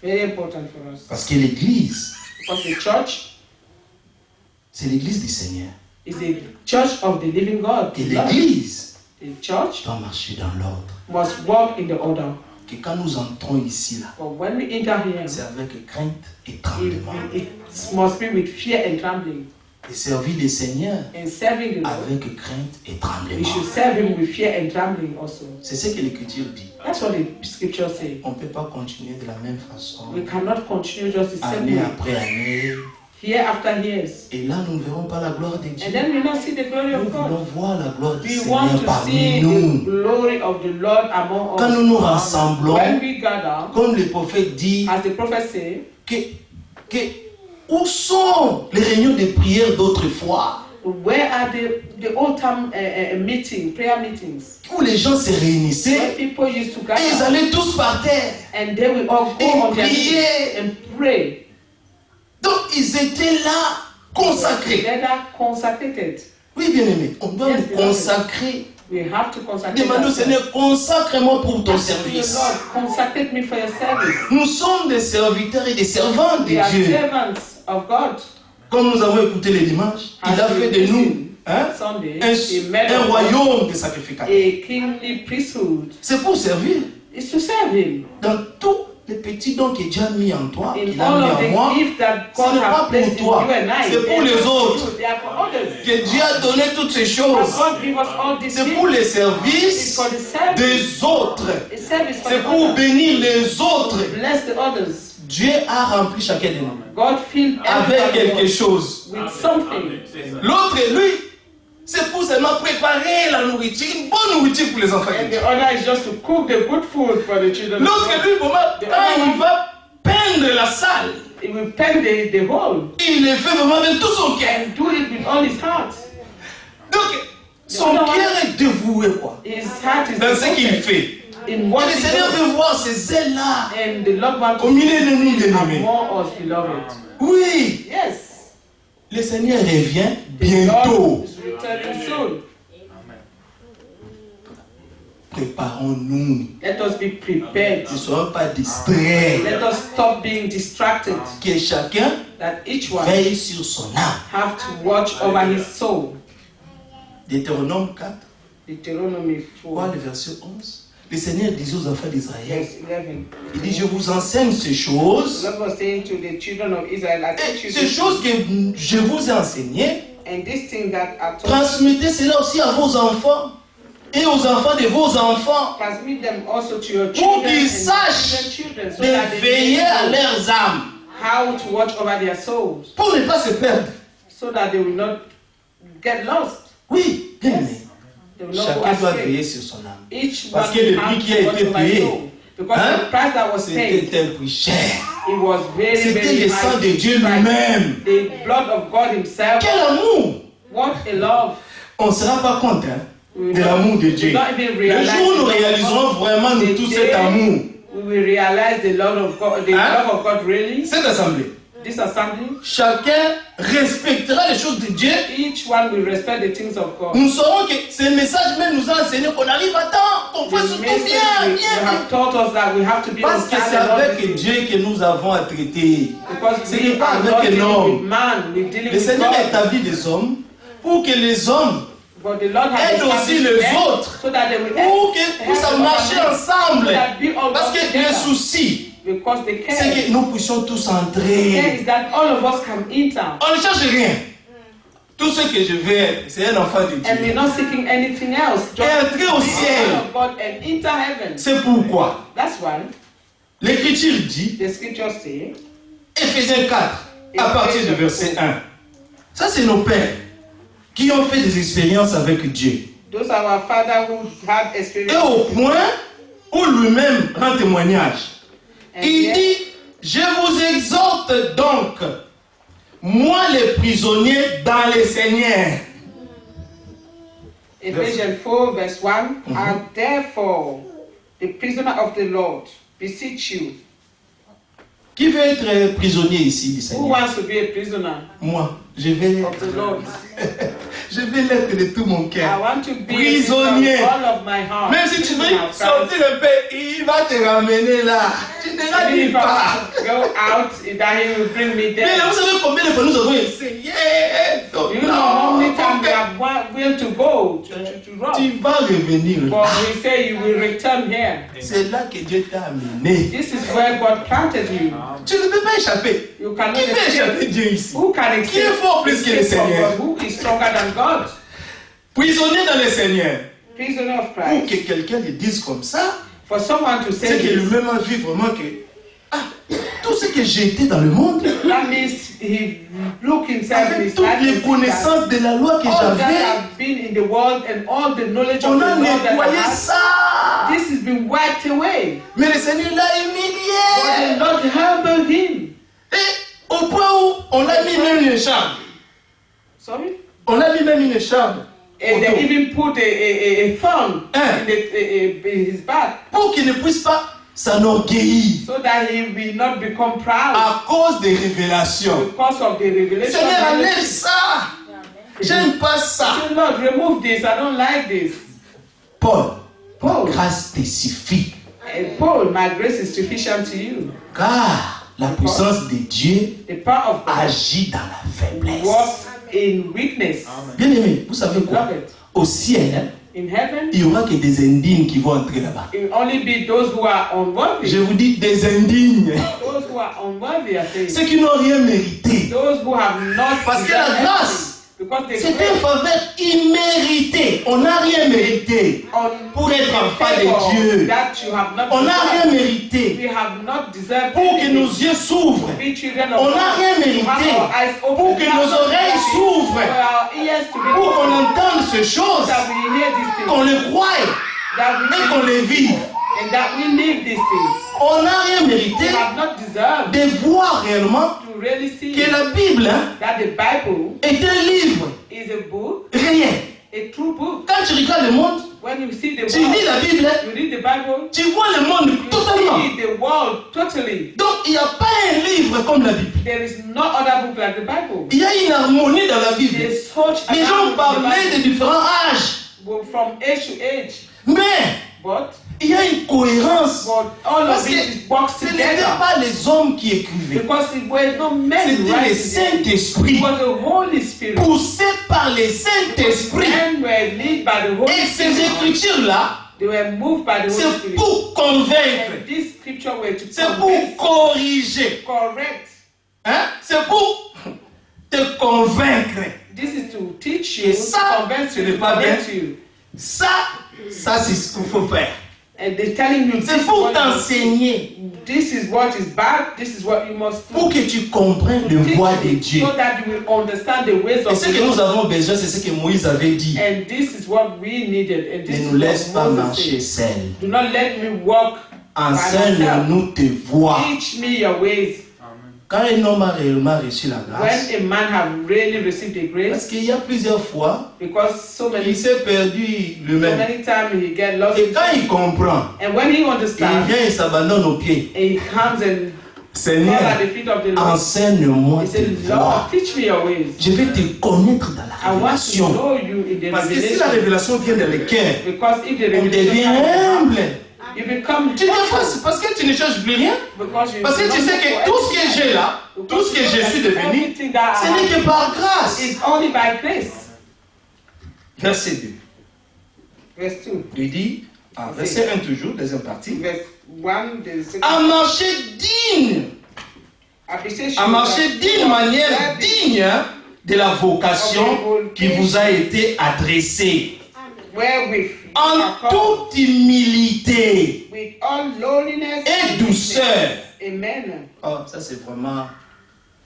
S2: Very important for us.
S3: Parce que l'Église,
S2: Because the church
S3: c'est l'Église du Seigneur.
S2: is a church of the living God.
S3: Et l'Église
S2: The church
S3: doit marcher dans l'ordre.
S2: must walk in the order.
S3: Que quand nous entrons ici, là,
S2: But when we enter here,
S3: c'est avec crainte et
S2: it,
S3: tremblement.
S2: it must be with fear and trembling.
S3: Et servir le Seigneur
S2: In serving the Lord,
S3: avec crainte et
S2: we
S3: tremblement.
S2: should serve Him with fear and trembling also.
S3: C'est ce que l'Écriture dit.
S2: That's what the scripture says.
S3: On ne peut pas continuer de la même façon,
S2: We cannot continue just the same
S3: année
S2: way,
S3: après année.
S2: year after years.
S3: Et là, nous ne verrons pas la gloire de Dieu.
S2: And then we not see the glory
S3: Nous
S2: of God.
S3: voulons voir la gloire du
S2: We want
S3: Seigneur
S2: to
S3: parmi
S2: see the
S3: nous.
S2: glory of the Lord among us.
S3: Quand nous nous rassemblons,
S2: When we gather,
S3: comme le prophète dit,
S2: as the prophet say,
S3: que où sont les réunions de prière d'autrefois,
S2: where are the old-time meeting, prayer meetings,
S3: où les gens se
S2: where
S3: réunissaient
S2: people used to
S3: et ils
S2: gather
S3: allaient tous par terre.
S2: and they will all go
S3: Et
S2: on their
S3: prier.
S2: knees and pray.
S3: Donc ils étaient là, consacrés.
S2: Together, consecrated.
S3: Oui, bien aimé, on doit
S2: Yes,
S3: nous consacrer.
S2: We have to consecrate
S3: Demandez au
S2: ourselves.
S3: Seigneur, consacre-moi pour ton
S2: Ask the
S3: service.
S2: Lord, consecrate me for your service.
S3: Nous sommes des serviteurs et des servants de
S2: We are
S3: Dieu.
S2: servants of God.
S3: Comme nous avons écouté les dimanches, il a fait de nous
S2: Sunday,
S3: un royaume de sacrificateurs.
S2: a kingly priesthood.
S3: C'est pour servir.
S2: It's to serve Him.
S3: Dans tous les petits dons qu'il a déjà mis en toi,
S2: In
S3: qu'il a
S2: all
S3: mis
S2: of
S3: en
S2: the
S3: moi,
S2: gifts that
S3: ce
S2: God
S3: n'est pas
S2: has placed in
S3: pour toi,
S2: you and I,
S3: c'est pour
S2: they
S3: les
S2: are for
S3: autres.
S2: you, they are for others.
S3: Que Dieu a donné toutes ces
S2: But
S3: choses.
S2: God give us all these
S3: C'est
S2: things.
S3: pour les
S2: It's
S3: services
S2: for the service.
S3: des autres.
S2: A service for
S3: C'est
S2: the
S3: pour
S2: others.
S3: bénir les autres.
S2: Bless the others.
S3: Dieu a rempli chacun de nous
S2: God filled
S3: avec
S2: everybody
S3: quelque chose.
S2: with something.
S3: L'autre, lui, c'est pour seulement préparer la nourriture, une bonne nourriture pour les enfants.
S2: And the other is just to cook the good food for the children. of
S3: L'autre,
S2: God.
S3: lui, quand il va peindre la salle,
S2: He will paint the hole
S3: il le fait vraiment avec tout son cœur.
S2: and do it with all his heart.
S3: Donc, son cœur est dévoué, quoi,
S2: His heart is
S3: dans ce qu'il
S2: devoted
S3: fait.
S2: in what
S3: Et le
S2: he
S3: Seigneur
S2: does.
S3: veut voir ces ailes-là
S2: And the Lord wants
S3: au
S2: to
S3: milieu de nous,
S2: see
S3: bien-aimés.
S2: among us, beloved.
S3: Oui,
S2: Yes.
S3: le Seigneur revient
S2: The
S3: bientôt.
S2: Lord is returning soon.
S3: Préparons-nous.
S2: Let us be prepared.
S3: Ne soyons pas distraits.
S2: Let us stop being distracted.
S3: Que chacun
S2: That each one
S3: veille sur son âme.
S2: have to watch over his soul.
S3: Deutéronome 4,
S2: Deuteronomy
S3: quoi,
S2: 4,
S3: le verset 11. Le Seigneur disait aux enfants d'Israël,
S2: verse 11.
S3: il dit, je vous enseigne ces choses.
S2: The Lord was saying to the children of Israel, I teach
S3: Et
S2: you
S3: ces
S2: this,
S3: choses que je vous ai enseignées,
S2: and this thing that I taught you,
S3: transmettez cela aussi à vos enfants et aux enfants de vos enfants,
S2: transmit them also to your
S3: pour
S2: children
S3: qu'ils
S2: and
S3: sachent
S2: children, so
S3: de
S2: that they
S3: veiller à
S2: know
S3: leurs âmes,
S2: how to watch over their souls,
S3: pour ne pas se perdre.
S2: so that they will not get lost.
S3: Oui, bien aimé.
S2: They will not go
S3: Chacun doit
S2: astray.
S3: veiller sur son âme.
S2: Each
S3: Parce
S2: one
S3: que le
S2: has
S3: prix qui
S2: to
S3: a
S2: watch
S3: été
S2: over his
S3: payé,
S2: soul. Because
S3: hein,
S2: the price that was paid,
S3: c'était un prix cher.
S2: It was very,
S3: C'était
S2: very
S3: le sang
S2: high
S3: de Dieu
S2: price.
S3: lui-même.
S2: The blood of God himself.
S3: Quel amour!
S2: What a love.
S3: On ne se rend pas compte hein,
S2: We
S3: de
S2: don't-
S3: l'amour de
S2: we
S3: Dieu.
S2: don't even
S3: Le
S2: realize
S3: jour où nous
S2: the love of
S3: réaliserons
S2: God,
S3: vraiment nous
S2: the
S3: tous
S2: day
S3: cet amour,
S2: we will realize the love of God, the
S3: Hein?
S2: love of God really.
S3: cette assemblée,
S2: This assembly,
S3: chacun respectera les choses de Dieu.
S2: each one will respect the things of God.
S3: Nous saurons que ce message même nous a enseigné qu'on arrive à temps, qu'on fait
S2: The
S3: surtout
S2: message
S3: bien,
S2: we
S3: bien.
S2: have taught us that we have to be on
S3: Parce que
S2: time
S3: c'est
S2: and all
S3: avec
S2: these things.
S3: Dieu que nous avons à traiter.
S2: Because
S3: Ce
S2: we
S3: n'est pas
S2: are
S3: avec
S2: not
S3: un
S2: dealing
S3: homme.
S2: with man, we're dealing
S3: Le
S2: with
S3: Seigneur a
S2: God.
S3: établi des hommes pour que les hommes,
S2: But the Lord has
S3: aide aussi
S2: established
S3: les
S2: them
S3: autres,
S2: so that they will
S3: pour que
S2: help
S3: ça
S2: the
S3: marche
S2: other men,
S3: ensemble.
S2: so that we all
S3: Parce
S2: work
S3: que le
S2: together.
S3: souci,
S2: Because the
S3: c'est
S2: care
S3: que nous puissions tous
S2: care
S3: entrer.
S2: is that all of us can enter.
S3: On ne cherche rien. Tout ce que je veux être, c'est un enfant de
S2: And we're
S3: Dieu.
S2: not seeking anything else.
S3: Et entrer au
S2: be a
S3: ciel.
S2: son of God and enter heaven.
S3: C'est pourquoi
S2: That's why
S3: l'Écriture dit,
S2: the scriptures say,
S3: Éphésiens 4, à partir du verset 1. Ça, c'est nos pères qui ont fait des expériences avec Dieu.
S2: those are our father who had
S3: Et
S2: experience.
S3: au point où lui-même rend témoignage.
S2: And
S3: Il
S2: yet,
S3: dit, je vous exhorte donc, moi les prisonniers dans le Seigneur.
S2: Ephesians 4 verse 1, and therefore the prisoner of the Lord beseech you.
S3: Qui veut être prisonnier ici du
S2: Who
S3: Seigneur?
S2: wants to be a prisoner
S3: Moi, je vais
S2: of the
S3: l'être.
S2: Lord?
S3: Je vais l'être de tout mon
S2: I
S3: cœur.
S2: want to be
S3: Prisonnier.
S2: a prisoner of all of my heart.
S3: Même si tu
S2: Prisoner
S3: veux
S2: of Christ.
S3: sortir un peu, il va te ramener là. Tu ne
S2: Even
S3: radies
S2: if I
S3: pas.
S2: want to go out, that he will bring me
S3: Mais
S2: there.
S3: vous savez combien de fois nous avons essayé?
S2: You know how many times we have will to go to rob.
S3: Tu vas revenir là.
S2: But we say you will return here.
S3: C'est là que Dieu t'a amené.
S2: This is where God planted you.
S3: Tu ne peux pas échapper.
S2: You cannot
S3: Qui peut échapper
S2: escape.
S3: Dieu ici?
S2: Who can
S3: Qui est fort plus que le
S2: escape from
S3: Seigneur?
S2: God? Who is stronger than God?
S3: Prisonnier dans le Seigneur.
S2: Prisoner of
S3: Pour
S2: Christ.
S3: que quelqu'un le dise comme ça,
S2: For someone to
S3: c'est
S2: say
S3: que
S2: this,
S3: lui-même a vu vraiment que tout ce que j'ai été dans le monde,
S2: that means he look himself in
S3: avec
S2: his
S3: toutes
S2: life
S3: les
S2: and see that
S3: connaissances de la loi que
S2: all that
S3: j'avais,
S2: have been in the world and all the knowledge of
S3: on
S2: the
S3: a
S2: Lord that I
S3: nettoyé
S2: have,
S3: ça.
S2: this has been wiped away.
S3: Mais le Seigneur l'a
S2: But
S3: humilié.
S2: the Lord humbled him.
S3: Et au point où on a mis même une écharpe.
S2: Sorry?
S3: On a mis même une écharpe.
S2: And they even put a thorn
S3: Hein?
S2: in his back
S3: Pour qu'il ne puisse pas s'enorgueillir
S2: so that he will not become proud
S3: à cause des révélations.
S2: because of the revelation.
S3: Seigneur, enlève ça. J'aime pas ça.
S2: Say, Lord, remove this. I don't like this.
S3: Paul,
S2: Paul.
S3: grâce te suffit.
S2: And Paul, my grace is sufficient to you.
S3: Car la puissance de Dieu
S2: The power of God
S3: agit dans la faiblesse.
S2: works in weakness.
S3: Bien aimé, vous savez quoi?
S2: Beloved,
S3: Au ciel, hein,
S2: in heaven,
S3: il n'y aura que des indignes qui vont entrer là-bas.
S2: it will only be those who are unworthy.
S3: Je vous dis des indignes.
S2: Those who are unworthy, I say.
S3: Ceux qui n'ont rien mérité.
S2: Those who have not
S3: Parce que la
S2: deserved
S3: grâce,
S2: anything. Because the
S3: c'est une
S2: grace
S3: faveur imméritée. On n'a rien mérité pour être enfant de Dieu.
S2: that you have not
S3: On n'a rien
S2: deserved.
S3: mérité
S2: We have not deserved
S3: pour que
S2: anything.
S3: nos yeux s'ouvrent.
S2: Be children of
S3: On
S2: God.
S3: n'a rien
S2: To have
S3: mérité
S2: our eyes open.
S3: pour que
S2: We have
S3: nos
S2: not
S3: oreilles
S2: deserved it.
S3: s'ouvrent.
S2: For our ears to be
S3: Pour qu'on
S2: open.
S3: entende ces choses,
S2: That we hear these things.
S3: qu'on les croie
S2: That we
S3: et qu'on les vive.
S2: and that we live these things.
S3: On n'a rien mérité
S2: We have not deserved
S3: de voir réellement
S2: to really see
S3: que la Bible hein,
S2: that the Bible
S3: est un livre
S2: is a book,
S3: réel.
S2: a true book.
S3: Quand tu regardes le monde,
S2: When you see the
S3: tu lis
S2: world,
S3: la Bible, hein,
S2: you read the Bible,
S3: tu vois le monde
S2: you
S3: totalement.
S2: see the world totally.
S3: Donc il n'y a pas un livre comme la Bible.
S2: There is no other book like the Bible.
S3: Il y a une harmonie dans la Bible.
S2: There's such
S3: Les gens
S2: harmony in the
S3: parlaient de
S2: Bible.
S3: différents âges,
S2: From age to age.
S3: mais
S2: But
S3: il y a une cohérence.
S2: all
S3: Parce
S2: of
S3: que
S2: it is works
S3: ce n'étaient
S2: together.
S3: pas les hommes qui écrivaient.
S2: Because it was no men
S3: C'était le
S2: writing it.
S3: Saint-Esprit,
S2: It was the Holy Spirit.
S3: poussé par le Saint-Esprit.
S2: Men were led by the Holy
S3: Et ces
S2: Spirit.
S3: écritures-là,
S2: They were moved by the Holy
S3: c'est
S2: Spirit.
S3: pour convaincre,
S2: And this scripture were to
S3: c'est pour
S2: convince,
S3: corriger,
S2: correct.
S3: hein? C'est pour te convaincre.
S2: This is to teach
S3: Et
S2: you,
S3: ça,
S2: to convince
S3: ce
S2: you,
S3: n'est
S2: to
S3: pas bien.
S2: correct you.
S3: Ça c'est ce qu'il faut faire.
S2: And they're telling you
S3: C'est
S2: this is
S3: pour
S2: what you must do.
S3: t'enseigner,
S2: This is what is bad. This is what you must do.
S3: pour que tu comprennes le
S2: Teach
S3: voie
S2: you
S3: de Dieu.
S2: so that you will understand the ways
S3: Et
S2: of
S3: ce
S2: the
S3: que nous
S2: Lord.
S3: avons besoin, c'est ce que Moïse avait dit.
S2: And this is what we needed. And this
S3: Ne
S2: is
S3: nous laisse
S2: what
S3: pas
S2: Moses
S3: marcher
S2: said.
S3: seuls.
S2: Do not let me walk
S3: enseigne-nous tes voies.
S2: Teach me your ways.
S3: Quand un homme a réellement reçu la grâce,
S2: When a man have really received the
S3: parce
S2: grace,
S3: qu'il y a plusieurs fois,
S2: because so
S3: il s'est perdu
S2: so
S3: lui-même.
S2: many times he get lost.
S3: Et quand il comprend,
S2: And when he
S3: il
S2: understands,
S3: vient et s'abandonne aux pieds.
S2: and he comes and
S3: Seigneur,
S2: fall at the feet of the Lord,
S3: enseigne-moi
S2: he
S3: tes
S2: said,
S3: voies.
S2: Lord, teach me your ways.
S3: Je vais te connaître dans la
S2: I want to
S3: révélation.
S2: know you in the
S3: Parce que si la
S2: revelation.
S3: révélation vient dans le cœur,
S2: Because if the
S3: on devient
S2: revelation comes,
S3: humble.
S2: you become
S3: Tu te
S2: humble.
S3: fasses parce que tu ne cherches plus rien.
S2: Because you
S3: Parce que
S2: do
S3: tu
S2: not
S3: sais
S2: look
S3: que
S2: for
S3: tout ce que
S2: anything.
S3: j'ai là, tout ce que je suis devenu,
S2: Everything that I
S3: ce n'est
S2: have
S3: que par grâce.
S2: is only by grace.
S3: Verset 2.
S2: Verse 2.
S3: Il dit, verset 1 toujours, deuxième partie,
S2: Verse 1, the second.
S3: à marcher digne,
S2: Appreciation
S3: à marcher
S2: that
S3: d'une manière digne de la vocation qui vous a été adressée,
S2: wherewith
S3: en toute humilité
S2: with all lowliness
S3: et douceur.
S2: Amen.
S3: Oh, ça c'est vraiment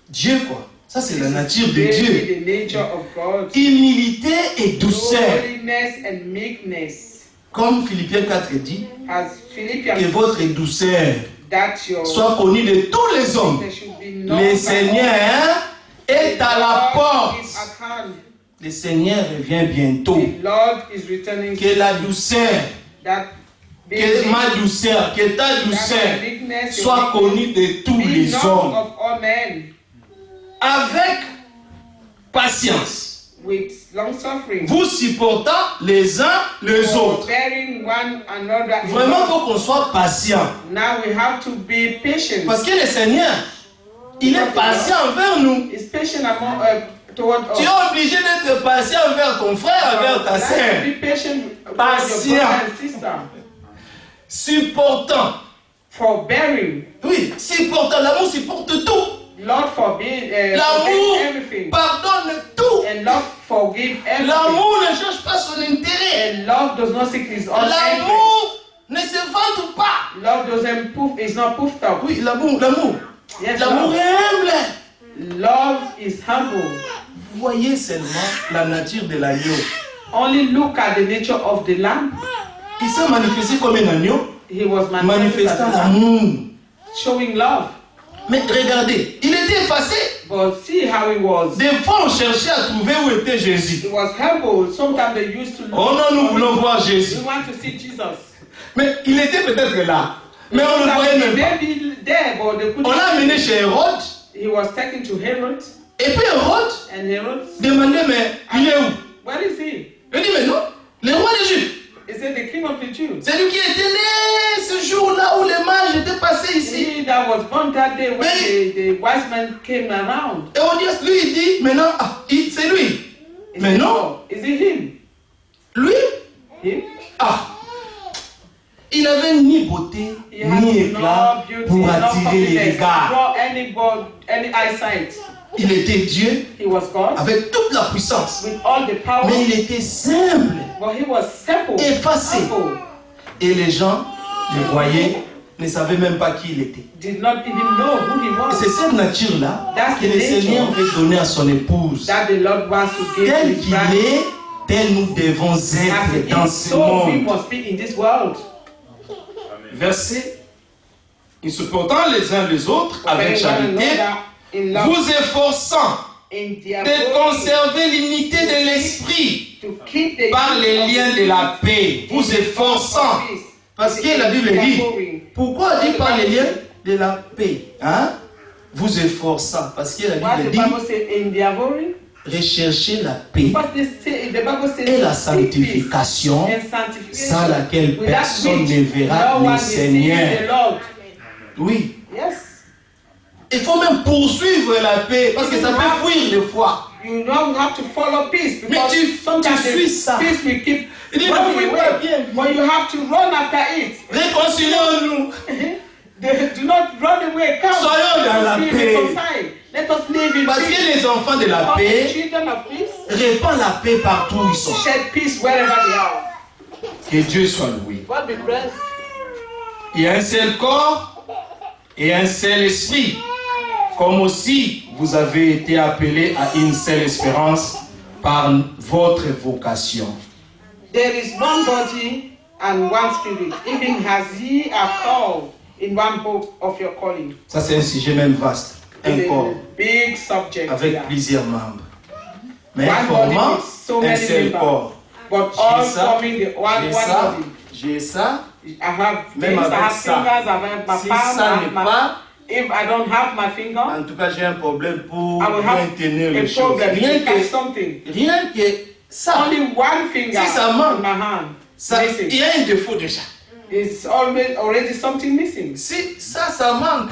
S3: Dieu quoi. Ça c'est la
S2: This
S3: nature
S2: is
S3: de
S2: really
S3: Dieu.
S2: the nature of God.
S3: Humilité et douceur.
S2: Lowliness and meekness.
S3: Comme Philippiens 4 dit,
S2: As Philippians
S3: que votre douceur
S2: that your
S3: soit connue de tous les hommes.
S2: there should be known
S3: Le
S2: by
S3: Seigneur est à la
S2: all. God
S3: porte.
S2: is at hand.
S3: Le Seigneur revient bientôt.
S2: The Lord is returning.
S3: Que la douceur,
S2: That
S3: que ma douceur, que ta douceur
S2: meekness
S3: soit connue de tous
S2: be
S3: les
S2: known
S3: hommes.
S2: of all men
S3: Avec patience,
S2: with long suffering.
S3: vous supportant les uns les autres.
S2: Bearing one another. in
S3: Vraiment, il
S2: love.
S3: faut qu'on soit patient.
S2: Now we have to be patient.
S3: Parce que le Seigneur, il est patient envers nous.
S2: Is patient among toward us.
S3: Tu es obligé d'être patient envers ton frère, envers ta
S2: You have to
S3: sœur.
S2: be patient with
S3: Patient.
S2: your brother and sister.
S3: Supportant.
S2: Forbearing.
S3: Oui, supportant. L'amour supporte tout.
S2: Lord forbid
S3: L'amour
S2: everything.
S3: pardonne tout.
S2: And love forgive everything.
S3: L'amour ne cherche pas son intérêt.
S2: And love does not seek his own interest.
S3: L'amour ne se vante pas.
S2: Love doesn't poof. It's not puffed up.
S3: Oui, l'amour, l'amour.
S2: Yes,
S3: L'amour
S2: love.
S3: est humble.
S2: Love is humble.
S3: Voyez seulement la nature de l'agneau.
S2: Only look at the nature of the lamb.
S3: Il s'est manifesté comme un agneau,
S2: He was manifested
S3: manifestant
S2: as a lamb,
S3: l'amour.
S2: showing love.
S3: Mais regardez, il était effacé.
S2: But see how he was.
S3: Des fois, on cherchait à trouver où était Jésus.
S2: He was humble. Sometimes they used to look.
S3: Oh non, nous voulons voir Jésus.
S2: We want to see Jesus.
S3: Mais il était peut-être là. Mais on ne le voyait même pas.
S2: Maybe there, but they couldn't.
S3: On l'a amené chez Hérode.
S2: He was taken to Herod,
S3: Et puis Hérode
S2: and Herod.
S3: demandait, mais il est où?
S2: Where is he?
S3: Il dit, mais non, le roi des Juifs.
S2: He said the king of the Jews.
S3: C'est lui qui était né ce jour-là où les mages étaient passés ici.
S2: He that was born that day when
S3: Mais-
S2: the wise men came around.
S3: Hérodias, lui, il dit, maintenant, c'est lui.
S2: Is
S3: Mais
S2: it-
S3: non,
S2: Is it him?
S3: lui,
S2: Him?
S3: il n'avait ni beauté,
S2: He had
S3: ni
S2: no
S3: éclat
S2: beauty,
S3: pour
S2: no
S3: attirer les
S2: confidence,
S3: regards.
S2: draw any eyesight.
S3: Il était Dieu
S2: He was God
S3: avec toute la puissance.
S2: with all the power,
S3: Mais il était simple,
S2: but he was simple,
S3: effacé.
S2: humble,
S3: Et les gens le voyaient, ne savaient même pas qui il était.
S2: did not even know who he
S3: Et
S2: was.
S3: c'est cette nature-là
S2: That's
S3: que
S2: the
S3: le
S2: nature
S3: Seigneur veut donner à son épouse.
S2: That the Lord wants to give to
S3: Tel
S2: his
S3: qu'il
S2: bride.
S3: est, tel nous devons
S2: As
S3: être
S2: it
S3: dans
S2: is,
S3: ce
S2: so we
S3: monde.
S2: must be in this world.
S3: Verset. Nous supportant les uns les autres avec
S2: Bearing one
S3: charité,
S2: another in love,
S3: vous efforçant
S2: in their
S3: de
S2: body,
S3: conserver l'unité de l'esprit
S2: to keep the
S3: par les liens de la paix. Vous efforçant. Parce que la Bible dit, pourquoi dit par les liens de la paix? Hein? Vous efforçant. Parce que la
S2: What the
S3: Bible dit,
S2: Bible says in the avoring,
S3: recherchez la paix
S2: what they say, the Bible says,
S3: et la
S2: seek peace
S3: sanctification,
S2: and sanctification,
S3: sans laquelle
S2: without
S3: personne
S2: which
S3: ne verra
S2: no
S3: le
S2: one will see
S3: Seigneur.
S2: the Lord.
S3: Oui.
S2: Yes.
S3: Il faut même poursuivre la paix parce que ça peut fuir des fois.
S2: You don't have to follow peace
S3: Mais
S2: because
S3: tu
S2: sometimes
S3: suis
S2: the
S3: ça.
S2: peace will keep
S3: Il dit, ne
S2: running
S3: fuis pas,
S2: away.
S3: viens.
S2: But you have to run after it.
S3: Réconcilions-nous.
S2: Do not run away. Come.
S3: Soyons dans la
S2: Let us be
S3: paix.
S2: reconciled. Let us live in
S3: Parce
S2: peace.
S3: que les enfants de la
S2: Because the
S3: paix
S2: children of peace
S3: répandent la paix partout où ils sont.
S2: shed peace wherever they are.
S3: Que Dieu soit loué.
S2: God be praised.
S3: Il y a un seul corps et un seul esprit. Comme aussi vous avez été appelés à une seule espérance par votre vocation.
S2: There is one body and one spirit, even as ye are called in one hope of your calling.
S3: Ça, c'est un sujet même vaste. Un
S2: It's
S3: corps
S2: a big subject
S3: avec
S2: here.
S3: plusieurs membres. Mais
S2: One
S3: formant
S2: body with so
S3: un
S2: many
S3: seul
S2: members,
S3: corps.
S2: but
S3: J'ai
S2: all
S3: ça,
S2: forming the one
S3: j'ai ça,
S2: body.
S3: j'ai ça.
S2: I have
S3: Même
S2: fingers, I
S3: avec
S2: have
S3: ça.
S2: fingers, I have my
S3: Si
S2: palm,
S3: ça
S2: I have
S3: n'est
S2: my...
S3: pas,
S2: If I don't have my finger,
S3: en tout cas, j'ai un problème pour
S2: I will
S3: bien
S2: have
S3: tenir
S2: a
S3: les choses.
S2: problem.
S3: Rien
S2: You catch
S3: que,
S2: something.
S3: rien que ça,
S2: Only one finger
S3: Si ça manque,
S2: in my hand
S3: ça, il
S2: missing.
S3: y a un défaut déjà.
S2: It's already something missing.
S3: Si ça manque,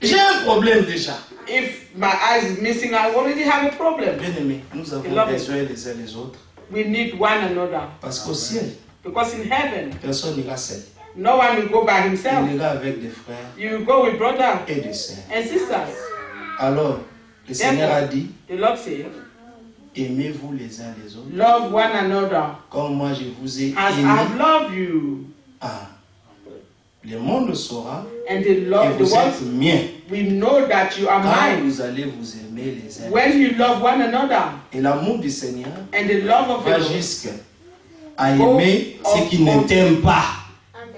S3: j'ai un problème déjà.
S2: If my eyes is missing, I already have a problem.
S3: Bien aimé, nous avons
S2: Beloved.
S3: besoin les uns les autres.
S2: We need one another.
S3: Parce qu'au ciel,
S2: Because in heaven,
S3: personne n'ira seul.
S2: no one will go by himself.
S3: Il ira avec des frères
S2: You will go with brother
S3: et des sœurs.
S2: and sisters.
S3: Alors, le Seigneur a dit,
S2: The Lord said,
S3: aimez-vous les uns les autres.
S2: love one another
S3: Comme moi je vous ai
S2: as I
S3: aimé.
S2: have loved you.
S3: Ah, le monde saura
S2: And the
S3: que
S2: love, the
S3: vous
S2: world,
S3: êtes miens.
S2: we know that you are
S3: Quand
S2: mine.
S3: vous allez vous aimer les uns.
S2: When you love one another,
S3: Et l'amour du Seigneur
S2: and the love of
S3: va
S2: the Lord,
S3: jusqu'à aimer ceux qui ne t'aiment pas.